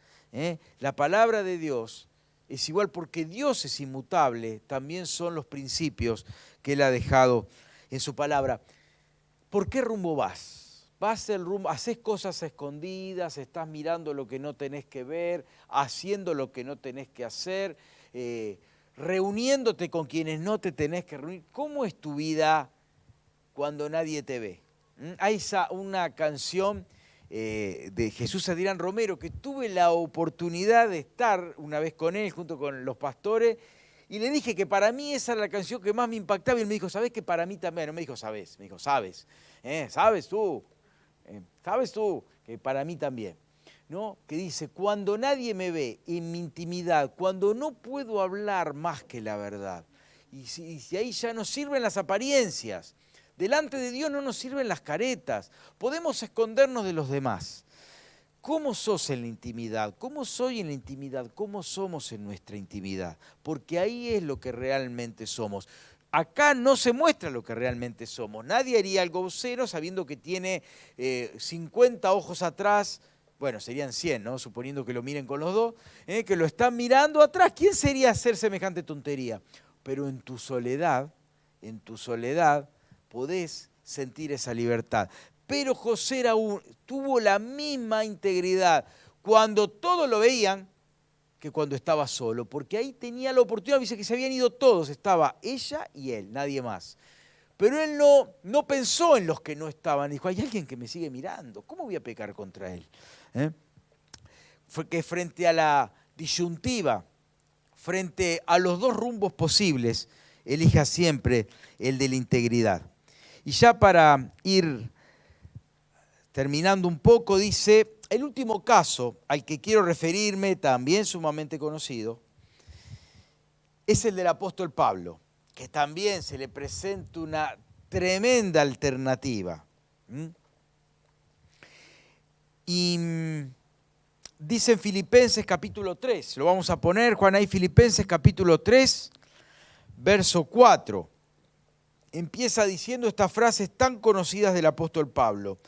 La palabra de Dios es igual porque Dios es inmutable, también son los principios que Él ha dejado en su palabra. ¿Por qué rumbo vas? Vas el rumbo, haces cosas escondidas, estás mirando lo que no tenés que ver, haciendo lo que no tenés que hacer, reuniéndote con quienes no te tenés que reunir. ¿Cómo es tu vida cuando nadie te ve? Hay una canción de Jesús Adrián Romero que tuve la oportunidad de estar una vez con él junto con los pastores y le dije que para mí esa era la canción que más me impactaba y él me dijo, ¿sabés que para mí también? No me dijo, ¿sabés? Me dijo, ¿sabes? ¿Sabes tú? ¿Sabes tú? Que para mí también. ¿No? Que dice, cuando nadie me ve en mi intimidad, cuando no puedo hablar más que la verdad, y si ahí ya no sirven las apariencias, delante de Dios no nos sirven las caretas, podemos escondernos de los demás. ¿Cómo sos en la intimidad? ¿Cómo soy en la intimidad? ¿Cómo somos en nuestra intimidad? Porque ahí es lo que realmente somos. Acá no se muestra lo que realmente somos. Nadie haría algo obsceno sabiendo que tiene 50 ojos atrás, bueno, serían 100, ¿no? Suponiendo que lo miren con los dos, que lo están mirando atrás. ¿Quién sería hacer semejante tontería? Pero en tu soledad, podés sentir esa libertad. Pero José tuvo la misma integridad cuando todos lo veían que cuando estaba solo, porque ahí tenía la oportunidad, dice que se habían ido todos, estaba ella y él, nadie más. Pero él no pensó en los que no estaban, dijo, hay alguien que me sigue mirando, ¿cómo voy a pecar contra él? Fue que frente a la disyuntiva, frente a los dos rumbos posibles, elija siempre el de la integridad. Y ya para ir terminando un poco, dice, el último caso al que quiero referirme, también sumamente conocido, es el del apóstol Pablo, que también se le presenta una tremenda alternativa. Y Dice en Filipenses capítulo 3, lo vamos a poner, Juan, ahí Filipenses capítulo 3, verso 4. Empieza diciendo estas frases tan conocidas del apóstol Pablo.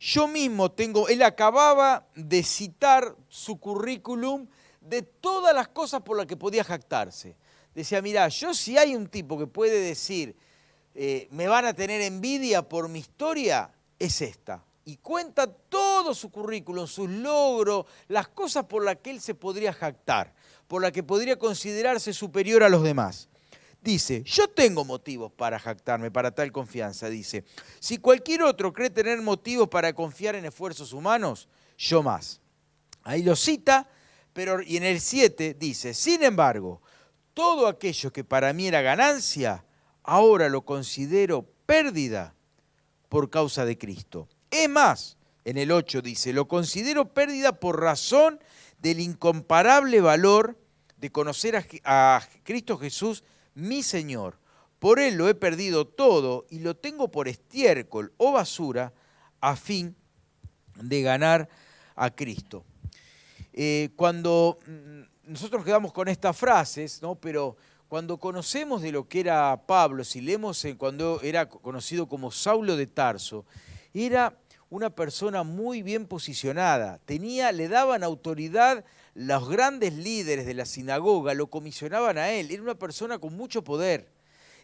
Yo mismo tengo, él acababa de citar su currículum de todas las cosas por las que podía jactarse. Decía, mirá, yo si hay un tipo que puede decir, me van a tener envidia por mi historia, es esta. Y cuenta todo su currículum, sus logros, las cosas por las que él se podría jactar, por las que podría considerarse superior a los demás. Dice, yo tengo motivos para jactarme, para tal confianza, dice. Si cualquier otro cree tener motivos para confiar en esfuerzos humanos, yo más. Ahí lo cita, pero y en el 7 dice, sin embargo, todo aquello que para mí era ganancia, ahora lo considero pérdida por causa de Cristo. Es más, en el 8 dice, lo considero pérdida por razón del incomparable valor de conocer a Cristo Jesús, mi Señor. Por Él lo he perdido todo y lo tengo por estiércol o basura a fin de ganar a Cristo. Cuando nosotros quedamos con estas frases, ¿no? Pero cuando conocemos de lo que era Pablo, si leemos cuando era conocido como Saulo de Tarso, era una persona muy bien posicionada, le daban autoridad los grandes líderes de la sinagoga, lo comisionaban a él, era una persona con mucho poder,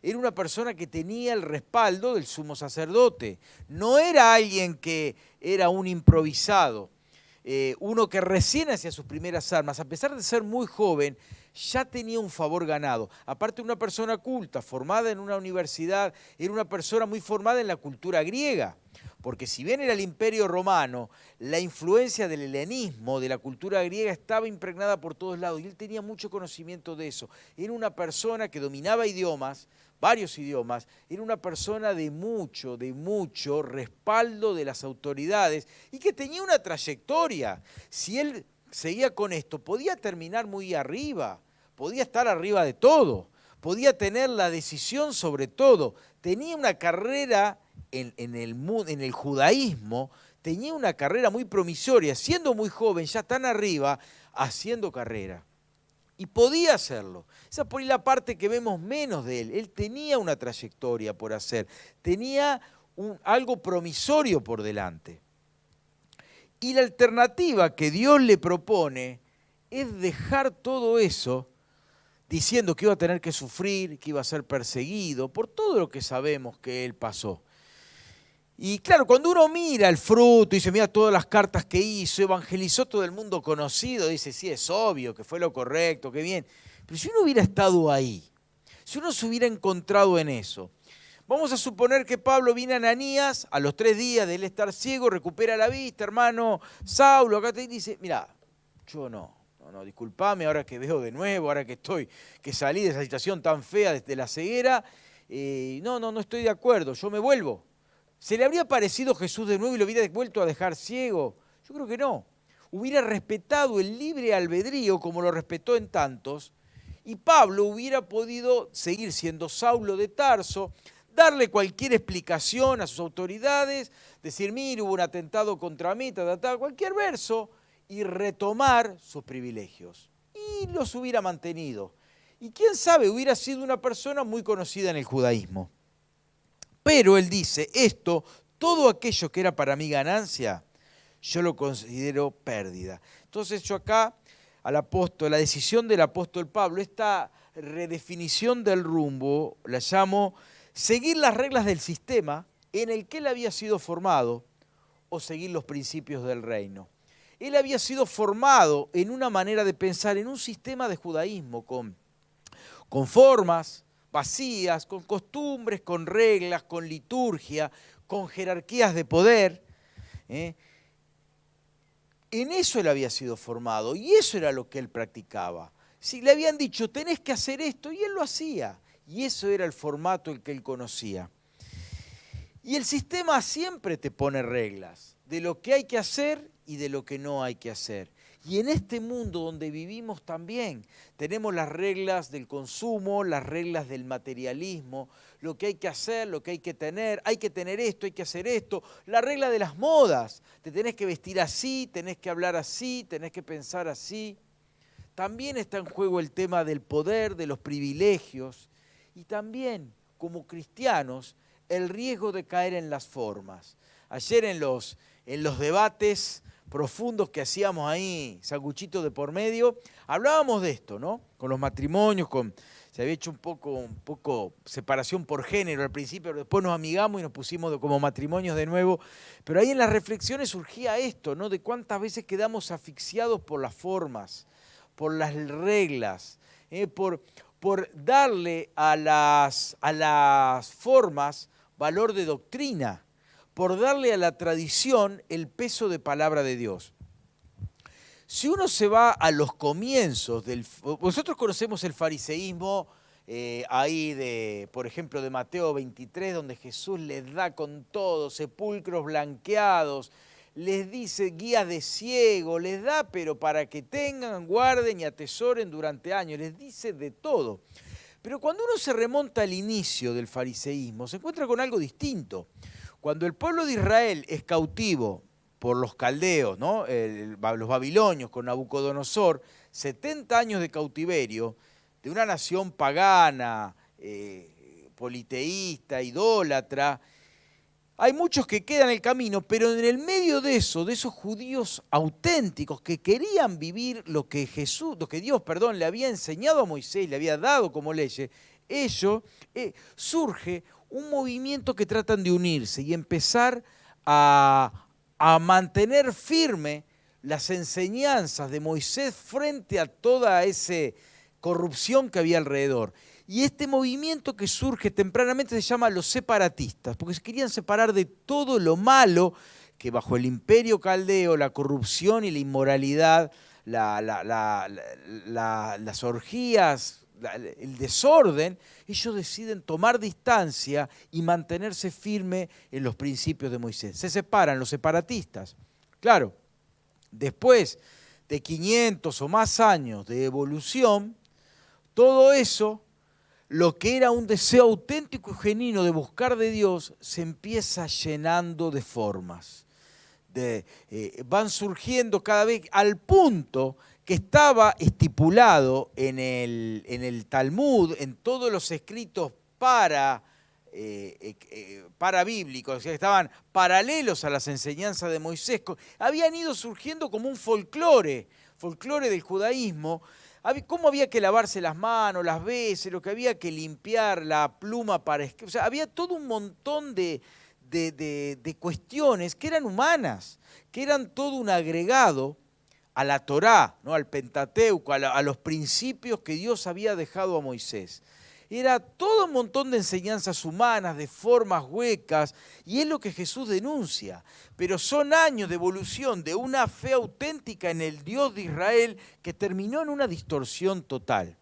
era una persona que tenía el respaldo del sumo sacerdote, no era alguien que era un improvisado, uno que recién hacía sus primeras armas, a pesar de ser muy joven, ya tenía un favor ganado. Aparte, una persona culta, formada en una universidad, era una persona muy formada en la cultura griega. Porque si bien era el Imperio Romano, la influencia del helenismo, de la cultura griega, estaba impregnada por todos lados y él tenía mucho conocimiento de eso. Era una persona que dominaba idiomas, varios idiomas, era una persona de mucho respaldo de las autoridades y que tenía una trayectoria. Si él seguía con esto, podía terminar muy arriba, podía estar arriba de todo, podía tener la decisión sobre todo, tenía una carrera en el judaísmo, tenía una carrera muy promisoria, siendo muy joven, ya tan arriba, haciendo carrera. Y podía hacerlo. Esa es por ahí la parte que vemos menos de él. Él tenía una trayectoria por hacer, tenía algo promisorio por delante. Y la alternativa que Dios le propone es dejar todo eso diciendo que iba a tener que sufrir, que iba a ser perseguido, por todo lo que sabemos que él pasó. Y claro, cuando uno mira el fruto y dice, mira todas las cartas que hizo, evangelizó todo el mundo conocido, dice, sí, es obvio que fue lo correcto, qué bien. Pero si uno hubiera estado ahí, si uno se hubiera encontrado en eso, vamos a suponer que Pablo viene a Ananías, a los 3 días de él estar ciego, recupera la vista, hermano Saulo, acá te dice, mira, yo no, disculpame, ahora que veo de nuevo, ahora que salí de esa situación tan fea desde la ceguera, no estoy de acuerdo, yo me vuelvo. ¿Se le habría parecido Jesús de nuevo y lo hubiera vuelto a dejar ciego? Yo creo que no. Hubiera respetado el libre albedrío como lo respetó en tantos, y Pablo hubiera podido seguir siendo Saulo de Tarso, darle cualquier explicación a sus autoridades, decir, mire, hubo un atentado contra mí, cualquier verso, y retomar sus privilegios. Y los hubiera mantenido. Y quién sabe, hubiera sido una persona muy conocida en el judaísmo. Pero él dice, todo aquello que era para mí ganancia, yo lo considero pérdida. Entonces yo acá, la decisión del apóstol Pablo, esta redefinición del rumbo, la llamo seguir las reglas del sistema en el que él había sido formado o seguir los principios del reino. Él había sido formado en una manera de pensar, en un sistema de judaísmo con formas vacías, con costumbres, con reglas, con liturgia, con jerarquías de poder. En eso él había sido formado y eso era lo que él practicaba. Si le habían dicho, tenés que hacer esto, y él lo hacía. Y eso era el formato el que él conocía. Y el sistema siempre te pone reglas. de lo que hay que hacer y de lo que no hay que hacer. Y en este mundo donde vivimos también tenemos las reglas del consumo, las reglas del materialismo, lo que hay que hacer, lo que hay que tener esto, hay que hacer esto, la regla de las modas, te tenés que vestir así, tenés que hablar así, tenés que pensar así. También está en juego el tema del poder, de los privilegios y también, como cristianos, el riesgo de caer en las formas. Ayer en los debates profundos que hacíamos ahí, sanguchito de por medio, hablábamos de esto, ¿no? Con los matrimonios, se había hecho un poco separación por género al principio, pero después nos amigamos y nos pusimos como matrimonios de nuevo. Pero ahí en las reflexiones surgía esto, ¿no? De cuántas veces quedamos asfixiados por las formas, por las reglas, por darle a las formas valor de doctrina, por darle a la tradición el peso de palabra de Dios. Si uno se va a los comienzos nosotros conocemos el fariseísmo ahí por ejemplo, de Mateo 23, donde Jesús les da con todo, sepulcros blanqueados, les dice guías de ciego, les da, pero para que tengan, guarden y atesoren durante años, les dice de todo. Pero cuando uno se remonta al inicio del fariseísmo, se encuentra con algo distinto. Cuando el pueblo de Israel es cautivo por los caldeos, ¿no? Los babilonios con Nabucodonosor, 70 años de cautiverio de una nación pagana, politeísta, idólatra. Hay muchos que quedan en el camino, pero en el medio de esos judíos auténticos que querían vivir lo que Dios le había enseñado a Moisés, le había dado como leyes, surge un movimiento que tratan de unirse y empezar a mantener firme las enseñanzas de Moisés frente a toda esa corrupción que había alrededor. Y este movimiento que surge tempranamente se llama los separatistas, porque se querían separar de todo lo malo que bajo el imperio caldeo, la corrupción y la inmoralidad, las orgías, el desorden, ellos deciden tomar distancia y mantenerse firme en los principios de Moisés. Se separan los separatistas. Claro, después de 500 o más años de evolución, todo eso, lo que era un deseo auténtico y genuino de buscar de Dios, se empieza llenando de formas. Van surgiendo cada vez al punto que estaba estipulado en el Talmud, en todos los escritos parabíblicos, o sea, que estaban paralelos a las enseñanzas de Moisés, habían ido surgiendo como un folclore del judaísmo. Cómo había que lavarse las manos, las veces, lo que había que limpiar, la pluma para escribir. O sea, había todo un montón de cuestiones que eran humanas, que eran todo un agregado a la Torá, ¿no? Al Pentateuco, a los principios que Dios había dejado a Moisés. Era todo un montón de enseñanzas humanas, de formas huecas, y es lo que Jesús denuncia. Pero son años de evolución de una fe auténtica en el Dios de Israel que terminó en una distorsión total.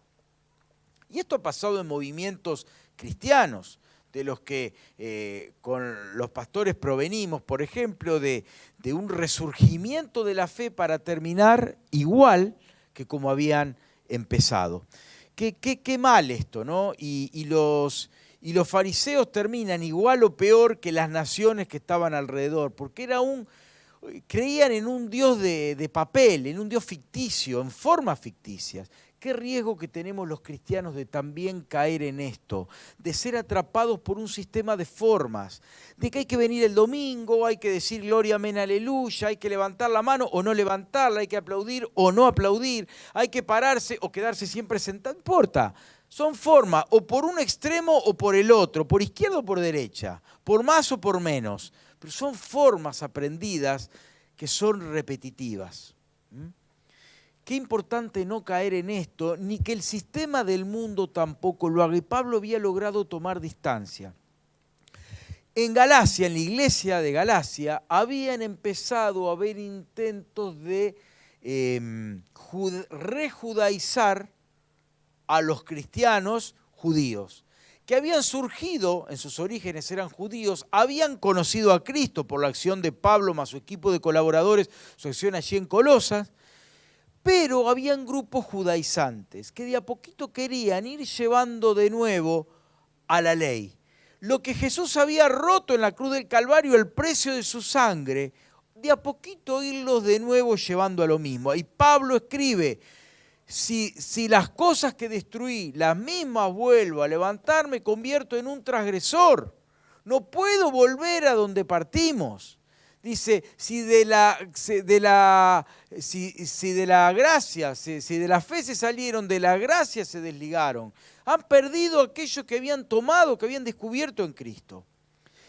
Y esto ha pasado en movimientos cristianos, de los que con los pastores provenimos, por ejemplo, de un resurgimiento de la fe para terminar igual que como habían empezado. Qué mal esto, ¿no? Y los fariseos terminan igual o peor que las naciones que estaban alrededor, porque creían en un Dios de papel, en un Dios ficticio, en formas ficticias. Qué riesgo que tenemos los cristianos de también caer en esto, de ser atrapados por un sistema de formas, de que hay que venir el domingo, hay que decir gloria, amén, aleluya, hay que levantar la mano o no levantarla, hay que aplaudir o no aplaudir, hay que pararse o quedarse siempre sentado, no importa. Son formas, o por un extremo o por el otro, por izquierda o por derecha, por más o por menos, pero son formas aprendidas que son repetitivas. Qué importante no caer en esto, ni que el sistema del mundo tampoco lo haga. Y Pablo había logrado tomar distancia. En Galacia, en la iglesia de Galacia, habían empezado a haber intentos de rejudaizar a los cristianos judíos, que habían surgido, en sus orígenes eran judíos, habían conocido a Cristo por la acción de Pablo más su equipo de colaboradores, su acción allí en Colosas, pero habían grupos judaizantes que de a poquito querían ir llevando de nuevo a la ley. Lo que Jesús había roto en la cruz del Calvario, el precio de su sangre, de a poquito irlos de nuevo llevando a lo mismo. Y Pablo escribe, si las cosas que destruí, las mismas vuelvo a levantar, me convierto en un transgresor. No puedo volver a donde partimos. Dice, si de la gracia, si de la fe se salieron, de la gracia se desligaron. Han perdido aquello que habían tomado, que habían descubierto en Cristo.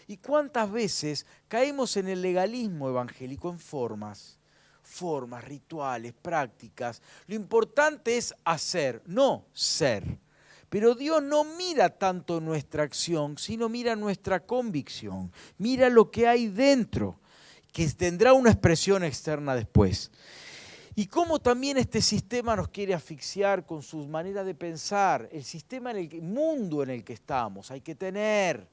¿Y cuántas veces caemos en el legalismo evangélico en formas, rituales, prácticas? Lo importante es hacer, no ser. Pero Dios no mira tanto nuestra acción, sino mira nuestra convicción. Mira lo que hay dentro, que tendrá una expresión externa después. Y cómo también este sistema nos quiere asfixiar con sus maneras de pensar, el sistema, el mundo en el que estamos. Hay que tener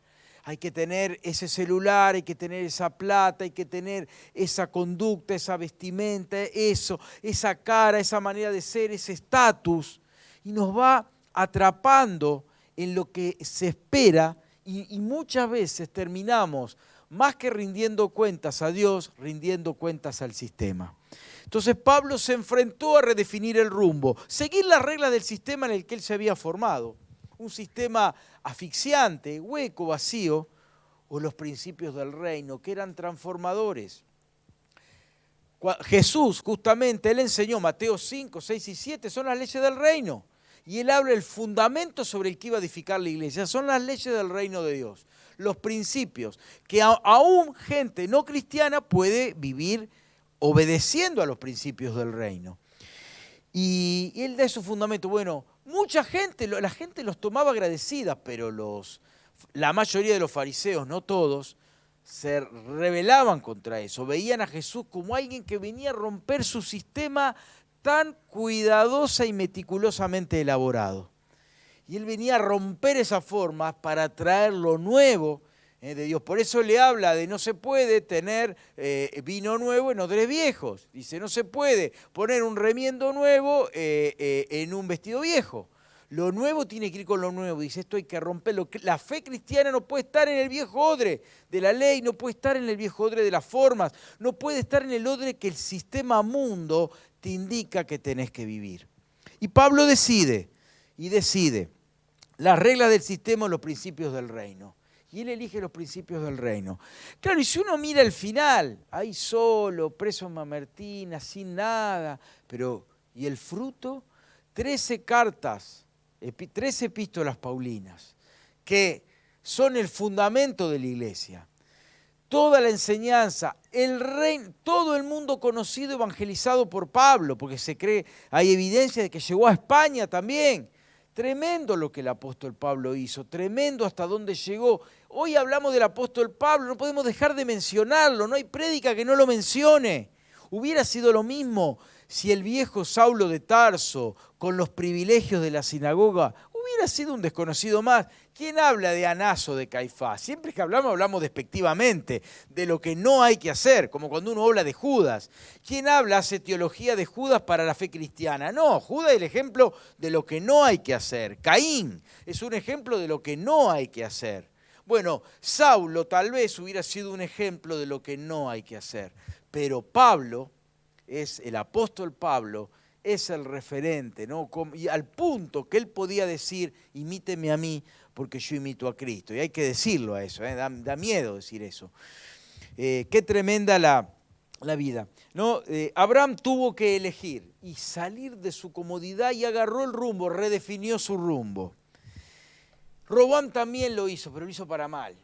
ese celular, hay que tener esa plata, hay que tener esa conducta, esa vestimenta, esa cara, esa manera de ser, ese estatus. Y nos va atrapando en lo que se espera y muchas veces terminamos, más que rindiendo cuentas a Dios, rindiendo cuentas al sistema. Entonces Pablo se enfrentó a redefinir el rumbo, seguir las reglas del sistema en el que él se había formado. Un sistema asfixiante, hueco, vacío, o los principios del reino, que eran transformadores. Jesús, justamente, él enseñó, Mateo 5, 6 y 7, son las leyes del reino. Y él habla del fundamento sobre el que iba a edificar la iglesia. Son las leyes del reino de Dios. Los principios que aún gente no cristiana puede vivir obedeciendo a los principios del reino. Y él da su fundamento. Bueno, mucha gente, la gente los tomaba agradecidas, pero la mayoría de los fariseos, no todos, se rebelaban contra eso. Veían a Jesús como alguien que venía a romper su sistema tan cuidadosa y meticulosamente elaborado. Y él venía a romper esas formas para traer lo nuevo de Dios. Por eso le habla de no se puede tener vino nuevo en odres viejos. Dice, no se puede poner un remiendo nuevo en un vestido viejo. Lo nuevo tiene que ir con lo nuevo. Dice, esto hay que romperlo. La fe cristiana no puede estar en el viejo odre de la ley, no puede estar en el viejo odre de las formas, no puede estar en el odre que el sistema mundo te indica que tenés que vivir. Y Pablo decide las reglas del sistema o los principios del reino. Y él elige los principios del reino. Claro, y si uno mira el final, ahí solo, preso en Mamertina, sin nada, pero ¿y el fruto? 13 cartas, 13 epístolas paulinas, que son el fundamento de la iglesia. Toda la enseñanza, el reino, todo el mundo conocido, evangelizado por Pablo, porque se cree, hay evidencia de que llegó a España también. Tremendo lo que el apóstol Pablo hizo, tremendo hasta dónde llegó. Hoy hablamos del apóstol Pablo, no podemos dejar de mencionarlo, no hay prédica que no lo mencione. Hubiera sido lo mismo si el viejo Saulo de Tarso, con los privilegios de la sinagoga, hubiera sido un desconocido más. ¿Quién habla de Anás o de Caifás? Siempre que hablamos despectivamente, de lo que no hay que hacer, como cuando uno habla de Judas. ¿Quién habla, hace teología de Judas para la fe cristiana? No, Judas es el ejemplo de lo que no hay que hacer. Caín es un ejemplo de lo que no hay que hacer. Bueno, Saulo tal vez hubiera sido un ejemplo de lo que no hay que hacer, pero Pablo, el apóstol Pablo, es el referente, ¿no? Y al punto que él podía decir, imíteme a mí, porque yo imito a Cristo. Y hay que decirlo a eso, da miedo decir eso. Qué tremenda la vida, ¿no? Abraham tuvo que elegir y salir de su comodidad y agarró el rumbo, redefinió su rumbo. Roboam también lo hizo, pero lo hizo para mal.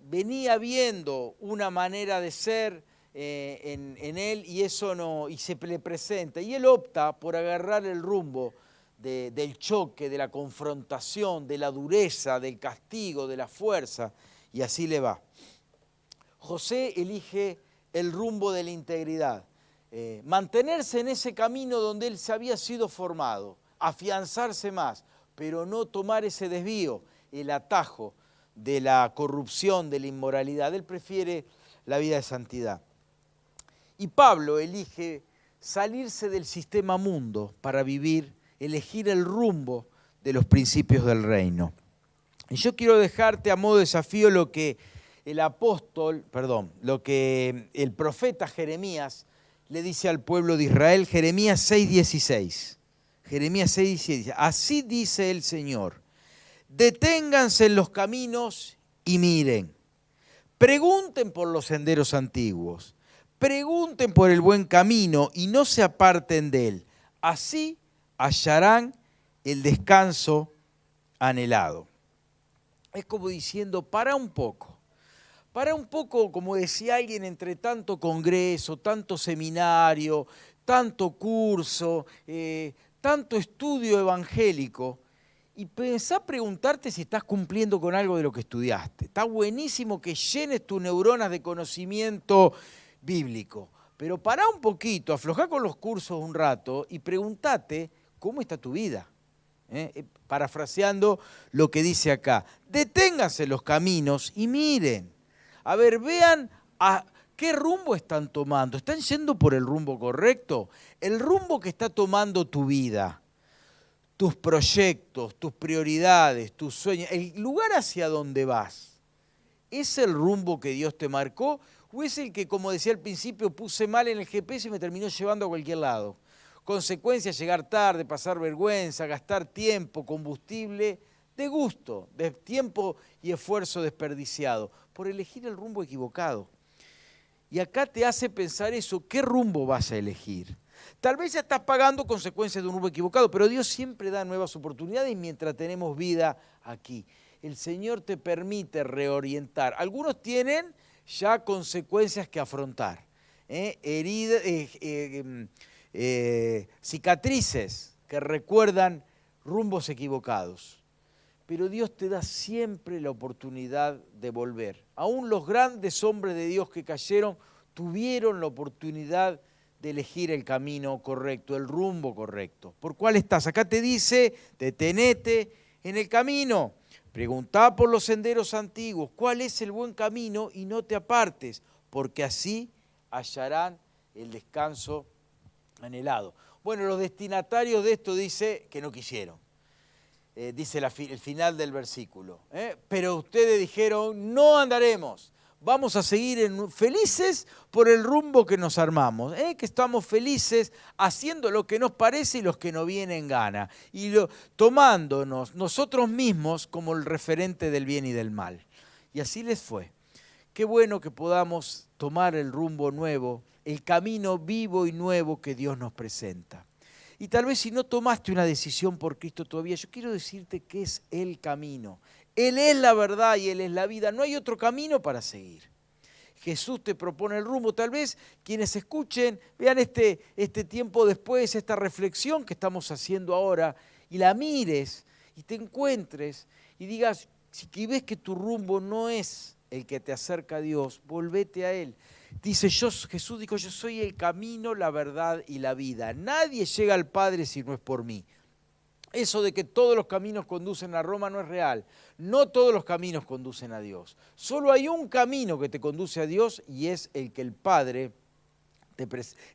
Venía viendo una manera de ser en él y eso no, y se le presenta. Y él opta por agarrar el rumbo del choque, de la confrontación, de la dureza, del castigo, de la fuerza, y así le va. José elige el rumbo de la integridad, mantenerse en ese camino donde él se había sido formado, afianzarse más, pero no tomar ese desvío. el atajo de la corrupción, de la inmoralidad. Él prefiere la vida de santidad. Y Pablo elige salirse del sistema mundo para vivir, elegir el rumbo de los principios del reino. Y yo quiero dejarte a modo de desafío lo que el profeta Jeremías le dice al pueblo de Israel, Jeremías 6:16. Jeremías 6:16. Así dice el Señor, deténganse en los caminos y miren. Pregunten por los senderos antiguos. Pregunten por el buen camino y no se aparten de él. Así hallarán el descanso anhelado. Es como diciendo, para un poco, como decía alguien, entre tanto congreso, tanto seminario, tanto curso, tanto estudio evangélico, y pensá preguntarte si estás cumpliendo con algo de lo que estudiaste. Está buenísimo que llenes tus neuronas de conocimiento bíblico, pero pará un poquito, aflojá con los cursos un rato y preguntate cómo está tu vida. Parafraseando lo que dice acá, deténganse los caminos y miren. A ver, vean a qué rumbo están tomando. ¿Están yendo por el rumbo correcto? El rumbo que está tomando tu vida, tus proyectos, tus prioridades, tus sueños, el lugar hacia donde vas, ¿es el rumbo que Dios te marcó? ¿O es el que, como decía al principio, puse mal en el GPS y me terminó llevando a cualquier lado? Consecuencias, llegar tarde, pasar vergüenza, gastar tiempo, combustible, de gusto, de tiempo y esfuerzo desperdiciado, por elegir el rumbo equivocado. Y acá te hace pensar eso, ¿qué rumbo vas a elegir? Tal vez ya estás pagando consecuencias de un rumbo equivocado, pero Dios siempre da nuevas oportunidades mientras tenemos vida aquí. El Señor te permite reorientar. Algunos tienen ya consecuencias que afrontar, heridas, cicatrices que recuerdan rumbos equivocados. Pero Dios te da siempre la oportunidad de volver. Aún los grandes hombres de Dios que cayeron tuvieron la oportunidad de elegir el camino correcto, el rumbo correcto. ¿Por cuál estás? Acá te dice, detenete en el camino. Preguntá por los senderos antiguos, ¿cuál es el buen camino? Y no te apartes, porque así hallarán el descanso anhelado. Bueno, los destinatarios de esto dice que no quisieron. Dice el final del versículo. Pero ustedes dijeron, no andaremos. Vamos a seguir felices por el rumbo que nos armamos, que estamos felices haciendo lo que nos parece y los que nos viene en gana, y tomándonos nosotros mismos como el referente del bien y del mal. Y así les fue. Qué bueno que podamos tomar el rumbo nuevo, el camino vivo y nuevo que Dios nos presenta. Y tal vez si no tomaste una decisión por Cristo todavía, yo quiero decirte que es el camino. Él es la verdad y Él es la vida. No hay otro camino para seguir. Jesús te propone el rumbo. Tal vez quienes escuchen, vean este tiempo después, esta reflexión que estamos haciendo ahora, y la mires y te encuentres y digas, si ves que tu rumbo no es el que te acerca a Dios, volvete a Él. Dice, Jesús dijo, yo soy el camino, la verdad y la vida. Nadie llega al Padre si no es por mí. Eso de que todos los caminos conducen a Roma no es real. No todos los caminos conducen a Dios. Solo hay un camino que te conduce a Dios y es el que el Padre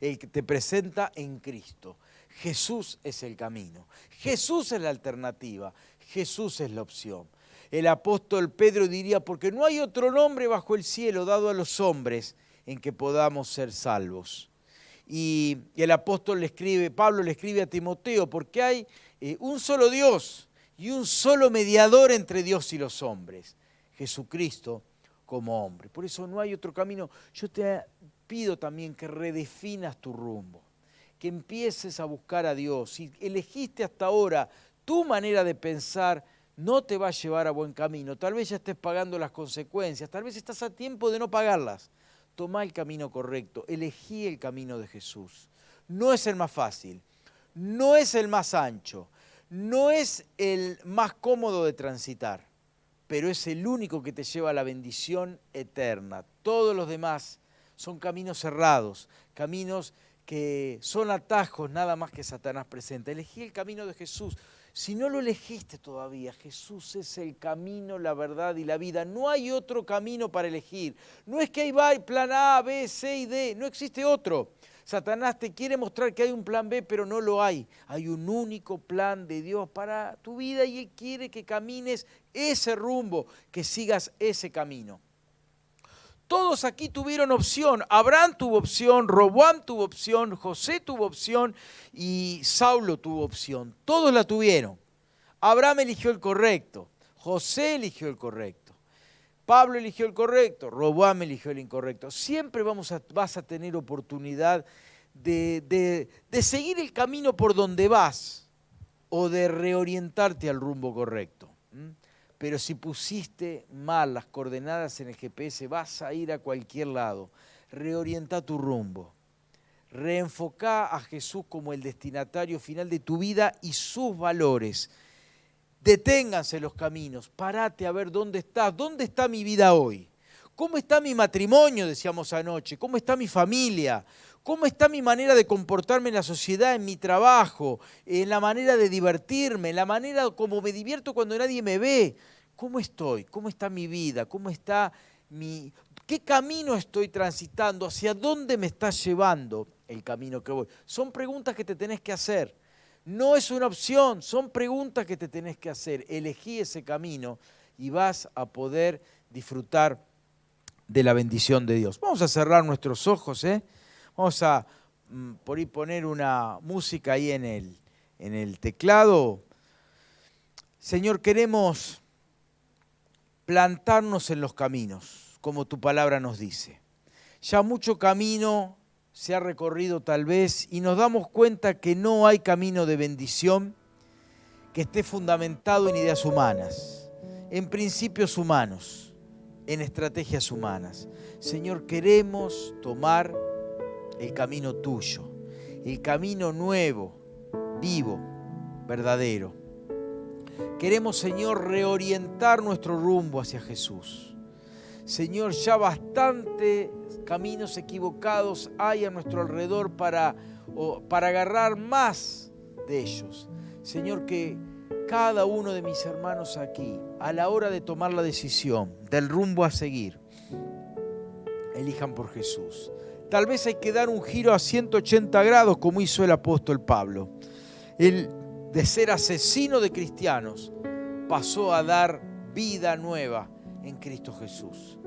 el que te presenta en Cristo. Jesús es el camino. Jesús es la alternativa. Jesús es la opción. El apóstol Pedro diría, porque no hay otro nombre bajo el cielo dado a los hombres en que podamos ser salvos. Y el apóstol Pablo le escribe a Timoteo, porque hay un solo Dios y un solo mediador entre Dios y los hombres, Jesucristo como hombre. Por eso no hay otro camino. Yo te pido también que redefinas tu rumbo, que empieces a buscar a Dios. Si elegiste hasta ahora tu manera de pensar, no te va a llevar a buen camino. Tal vez ya estés pagando las consecuencias, tal vez estás a tiempo de no pagarlas. Tomá el camino correcto, elegí el camino de Jesús. No es el más fácil, no es el más ancho, no es el más cómodo de transitar, pero es el único que te lleva a la bendición eterna. Todos los demás son caminos cerrados, caminos que son atajos nada más que Satanás presenta. Elegí el camino de Jesús. Si no lo elegiste todavía, Jesús es el camino, la verdad y la vida. No hay otro camino para elegir. No es que ahí va el plan A, B, C y D. No existe otro. Satanás te quiere mostrar que hay un plan B, pero no lo hay. Hay un único plan de Dios para tu vida y Él quiere que camines ese rumbo, que sigas ese camino. Todos aquí tuvieron opción. Abraham tuvo opción, Roboam tuvo opción, José tuvo opción y Saulo tuvo opción. Todos la tuvieron. Abraham eligió el correcto, José eligió el correcto, Pablo eligió el correcto, Roboam eligió el incorrecto. Siempre vas a tener oportunidad de seguir el camino por donde vas o de reorientarte al rumbo correcto. Pero si pusiste mal las coordenadas en el GPS, vas a ir a cualquier lado. Reorienta tu rumbo. Reenfocá a Jesús como el destinatario final de tu vida y sus valores. Deténganse los caminos. Parate a ver dónde estás. ¿Dónde está mi vida hoy? ¿Cómo está mi matrimonio, decíamos anoche? ¿Cómo está mi familia? ¿Cómo está mi manera de comportarme en la sociedad, en mi trabajo, en la manera de divertirme, en la manera como me divierto cuando nadie me ve? ¿Cómo estoy? ¿Cómo está mi vida? ¿Cómo está qué camino estoy transitando? ¿Hacia dónde me está llevando el camino que voy? Son preguntas que te tenés que hacer. No es una opción, son preguntas que te tenés que hacer. Elegí ese camino y vas a poder disfrutar de la bendición de Dios. Vamos a cerrar nuestros ojos, Vamos a por ahí poner una música ahí en el teclado. Señor, queremos plantarnos en los caminos, como tu palabra nos dice. Ya mucho camino se ha recorrido tal vez y nos damos cuenta que no hay camino de bendición que esté fundamentado en ideas humanas, en principios humanos, en estrategias humanas. Señor, queremos tomar el camino tuyo, el camino nuevo, vivo, verdadero. Queremos, Señor, reorientar nuestro rumbo hacia Jesús. Señor, ya bastante caminos equivocados hay a nuestro alrededor para agarrar más de ellos. Señor, que cada uno de mis hermanos aquí, a la hora de tomar la decisión del rumbo a seguir, elijan por Jesús. Tal vez hay que dar un giro a 180 grados como hizo el apóstol Pablo. Él, de ser asesino de cristianos, pasó a dar vida nueva en Cristo Jesús.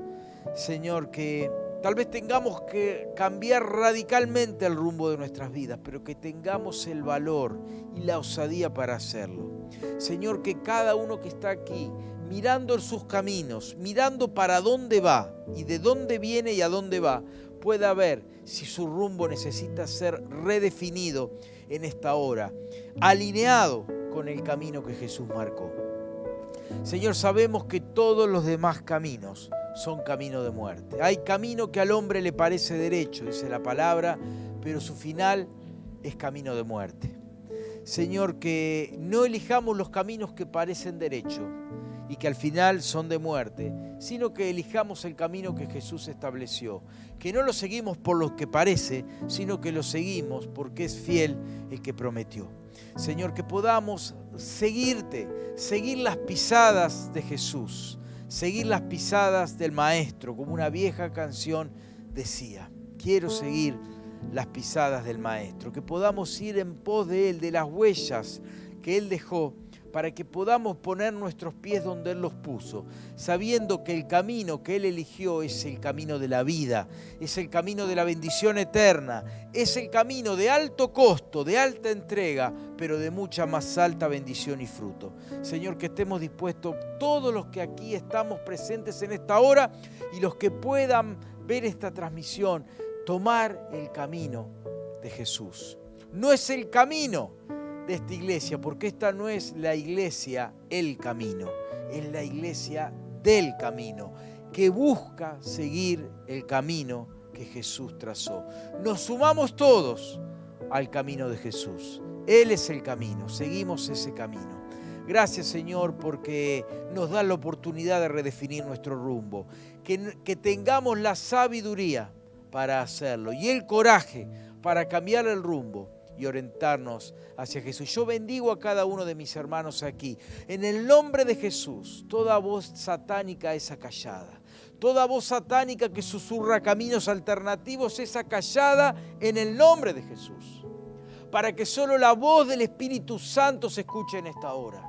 Señor, que tal vez tengamos que cambiar radicalmente el rumbo de nuestras vidas, pero que tengamos el valor y la osadía para hacerlo. Señor, que cada uno que está aquí, mirando en sus caminos, mirando para dónde va y de dónde viene y a dónde va, pueda ver si su rumbo necesita ser redefinido en esta hora, alineado con el camino que Jesús marcó. Señor, sabemos que todos los demás caminos son camino de muerte. Hay camino que al hombre le parece derecho, dice la palabra, pero su final es camino de muerte. Señor, que no elijamos los caminos que parecen derecho y que al final son de muerte, sino que elijamos el camino que Jesús estableció, que no lo seguimos por lo que parece, sino que lo seguimos porque es fiel el que prometió. Señor, que podamos seguirte, seguir las pisadas de Jesús, seguir las pisadas del Maestro, como una vieja canción decía. Quiero seguir las pisadas del Maestro, que podamos ir en pos de Él, de las huellas que Él dejó, para que podamos poner nuestros pies donde Él los puso, sabiendo que el camino que Él eligió es el camino de la vida, es el camino de la bendición eterna, es el camino de alto costo, de alta entrega, pero de mucha más alta bendición y fruto. Señor, que estemos dispuestos, todos los que aquí estamos presentes en esta hora y los que puedan ver esta transmisión, tomar el camino de Jesús. No es el camino de esta iglesia, porque esta no es la iglesia el camino, es la iglesia del camino, que busca seguir el camino que Jesús trazó. Nos sumamos todos al camino de Jesús. Él es el camino, seguimos ese camino. Gracias, Señor, porque nos da la oportunidad de redefinir nuestro rumbo, que tengamos la sabiduría para hacerlo y el coraje para cambiar el rumbo y orientarnos hacia Jesús. Yo bendigo a cada uno de mis hermanos aquí. En el nombre de Jesús, toda voz satánica es acallada. Toda voz satánica que susurra caminos alternativos es acallada en el nombre de Jesús. Para que solo la voz del Espíritu Santo se escuche en esta hora.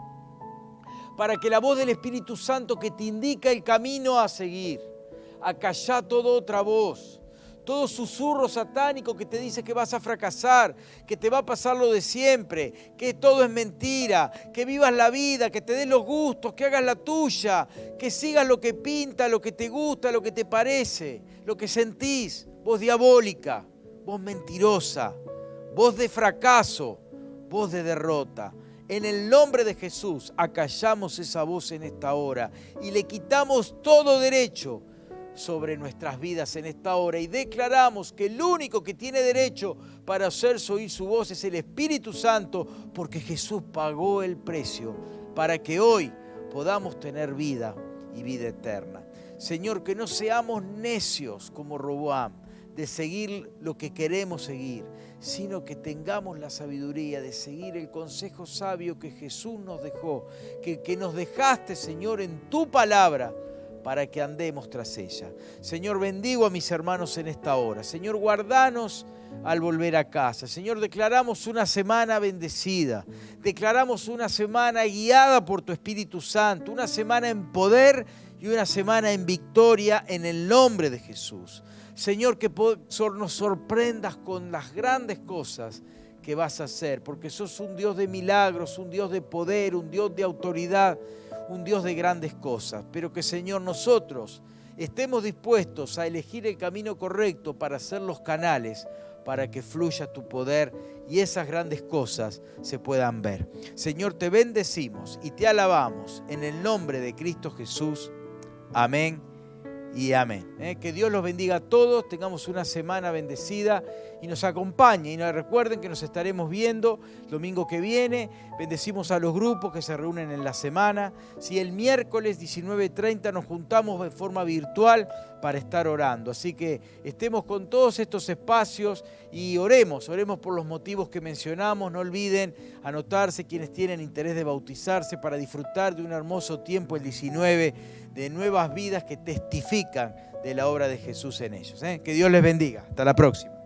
Para que la voz del Espíritu Santo que te indica el camino a seguir, acallá toda otra voz. Todo susurro satánico que te dice que vas a fracasar, que te va a pasar lo de siempre, que todo es mentira, que vivas la vida, que te des los gustos, que hagas la tuya, que sigas lo que pinta, lo que te gusta, lo que te parece, lo que sentís. Voz diabólica, voz mentirosa, voz de fracaso, voz de derrota. En el nombre de Jesús acallamos esa voz en esta hora y le quitamos todo derecho sobre nuestras vidas en esta hora y declaramos que el único que tiene derecho para hacerse oír su voz es el Espíritu Santo, porque Jesús pagó el precio para que hoy podamos tener vida y vida eterna. Señor, que no seamos necios como Roboam de seguir lo que queremos seguir, sino que tengamos la sabiduría de seguir el consejo sabio que Jesús nos dejó, que nos dejaste, Señor, en tu palabra, para que andemos tras ella. Señor, bendigo a mis hermanos en esta hora. Señor, guardanos al volver a casa. Señor, declaramos una semana bendecida. Declaramos una semana guiada por tu Espíritu Santo. Una semana en poder y una semana en victoria en el nombre de Jesús. Señor, que nos sorprendas con las grandes cosas que vas a hacer, porque sos un Dios de milagros, un Dios de poder, un Dios de autoridad, un Dios de grandes cosas, pero que, Señor, nosotros estemos dispuestos a elegir el camino correcto para ser los canales para que fluya tu poder y esas grandes cosas se puedan ver. Señor, te bendecimos y te alabamos en el nombre de Cristo Jesús. Amén y amén. Que Dios los bendiga a todos, tengamos una semana bendecida y nos acompañe. Y recuerden que nos estaremos viendo el domingo que viene. Bendecimos a los grupos que se reúnen en la semana. Si el miércoles 19:30 nos juntamos de forma virtual para estar orando. Así que estemos con todos estos espacios y oremos por los motivos que mencionamos. No olviden anotarse quienes tienen interés de bautizarse para disfrutar de un hermoso tiempo el 19 de nuevas vidas que testifican de la obra de Jesús en ellos. Que Dios les bendiga. Hasta la próxima.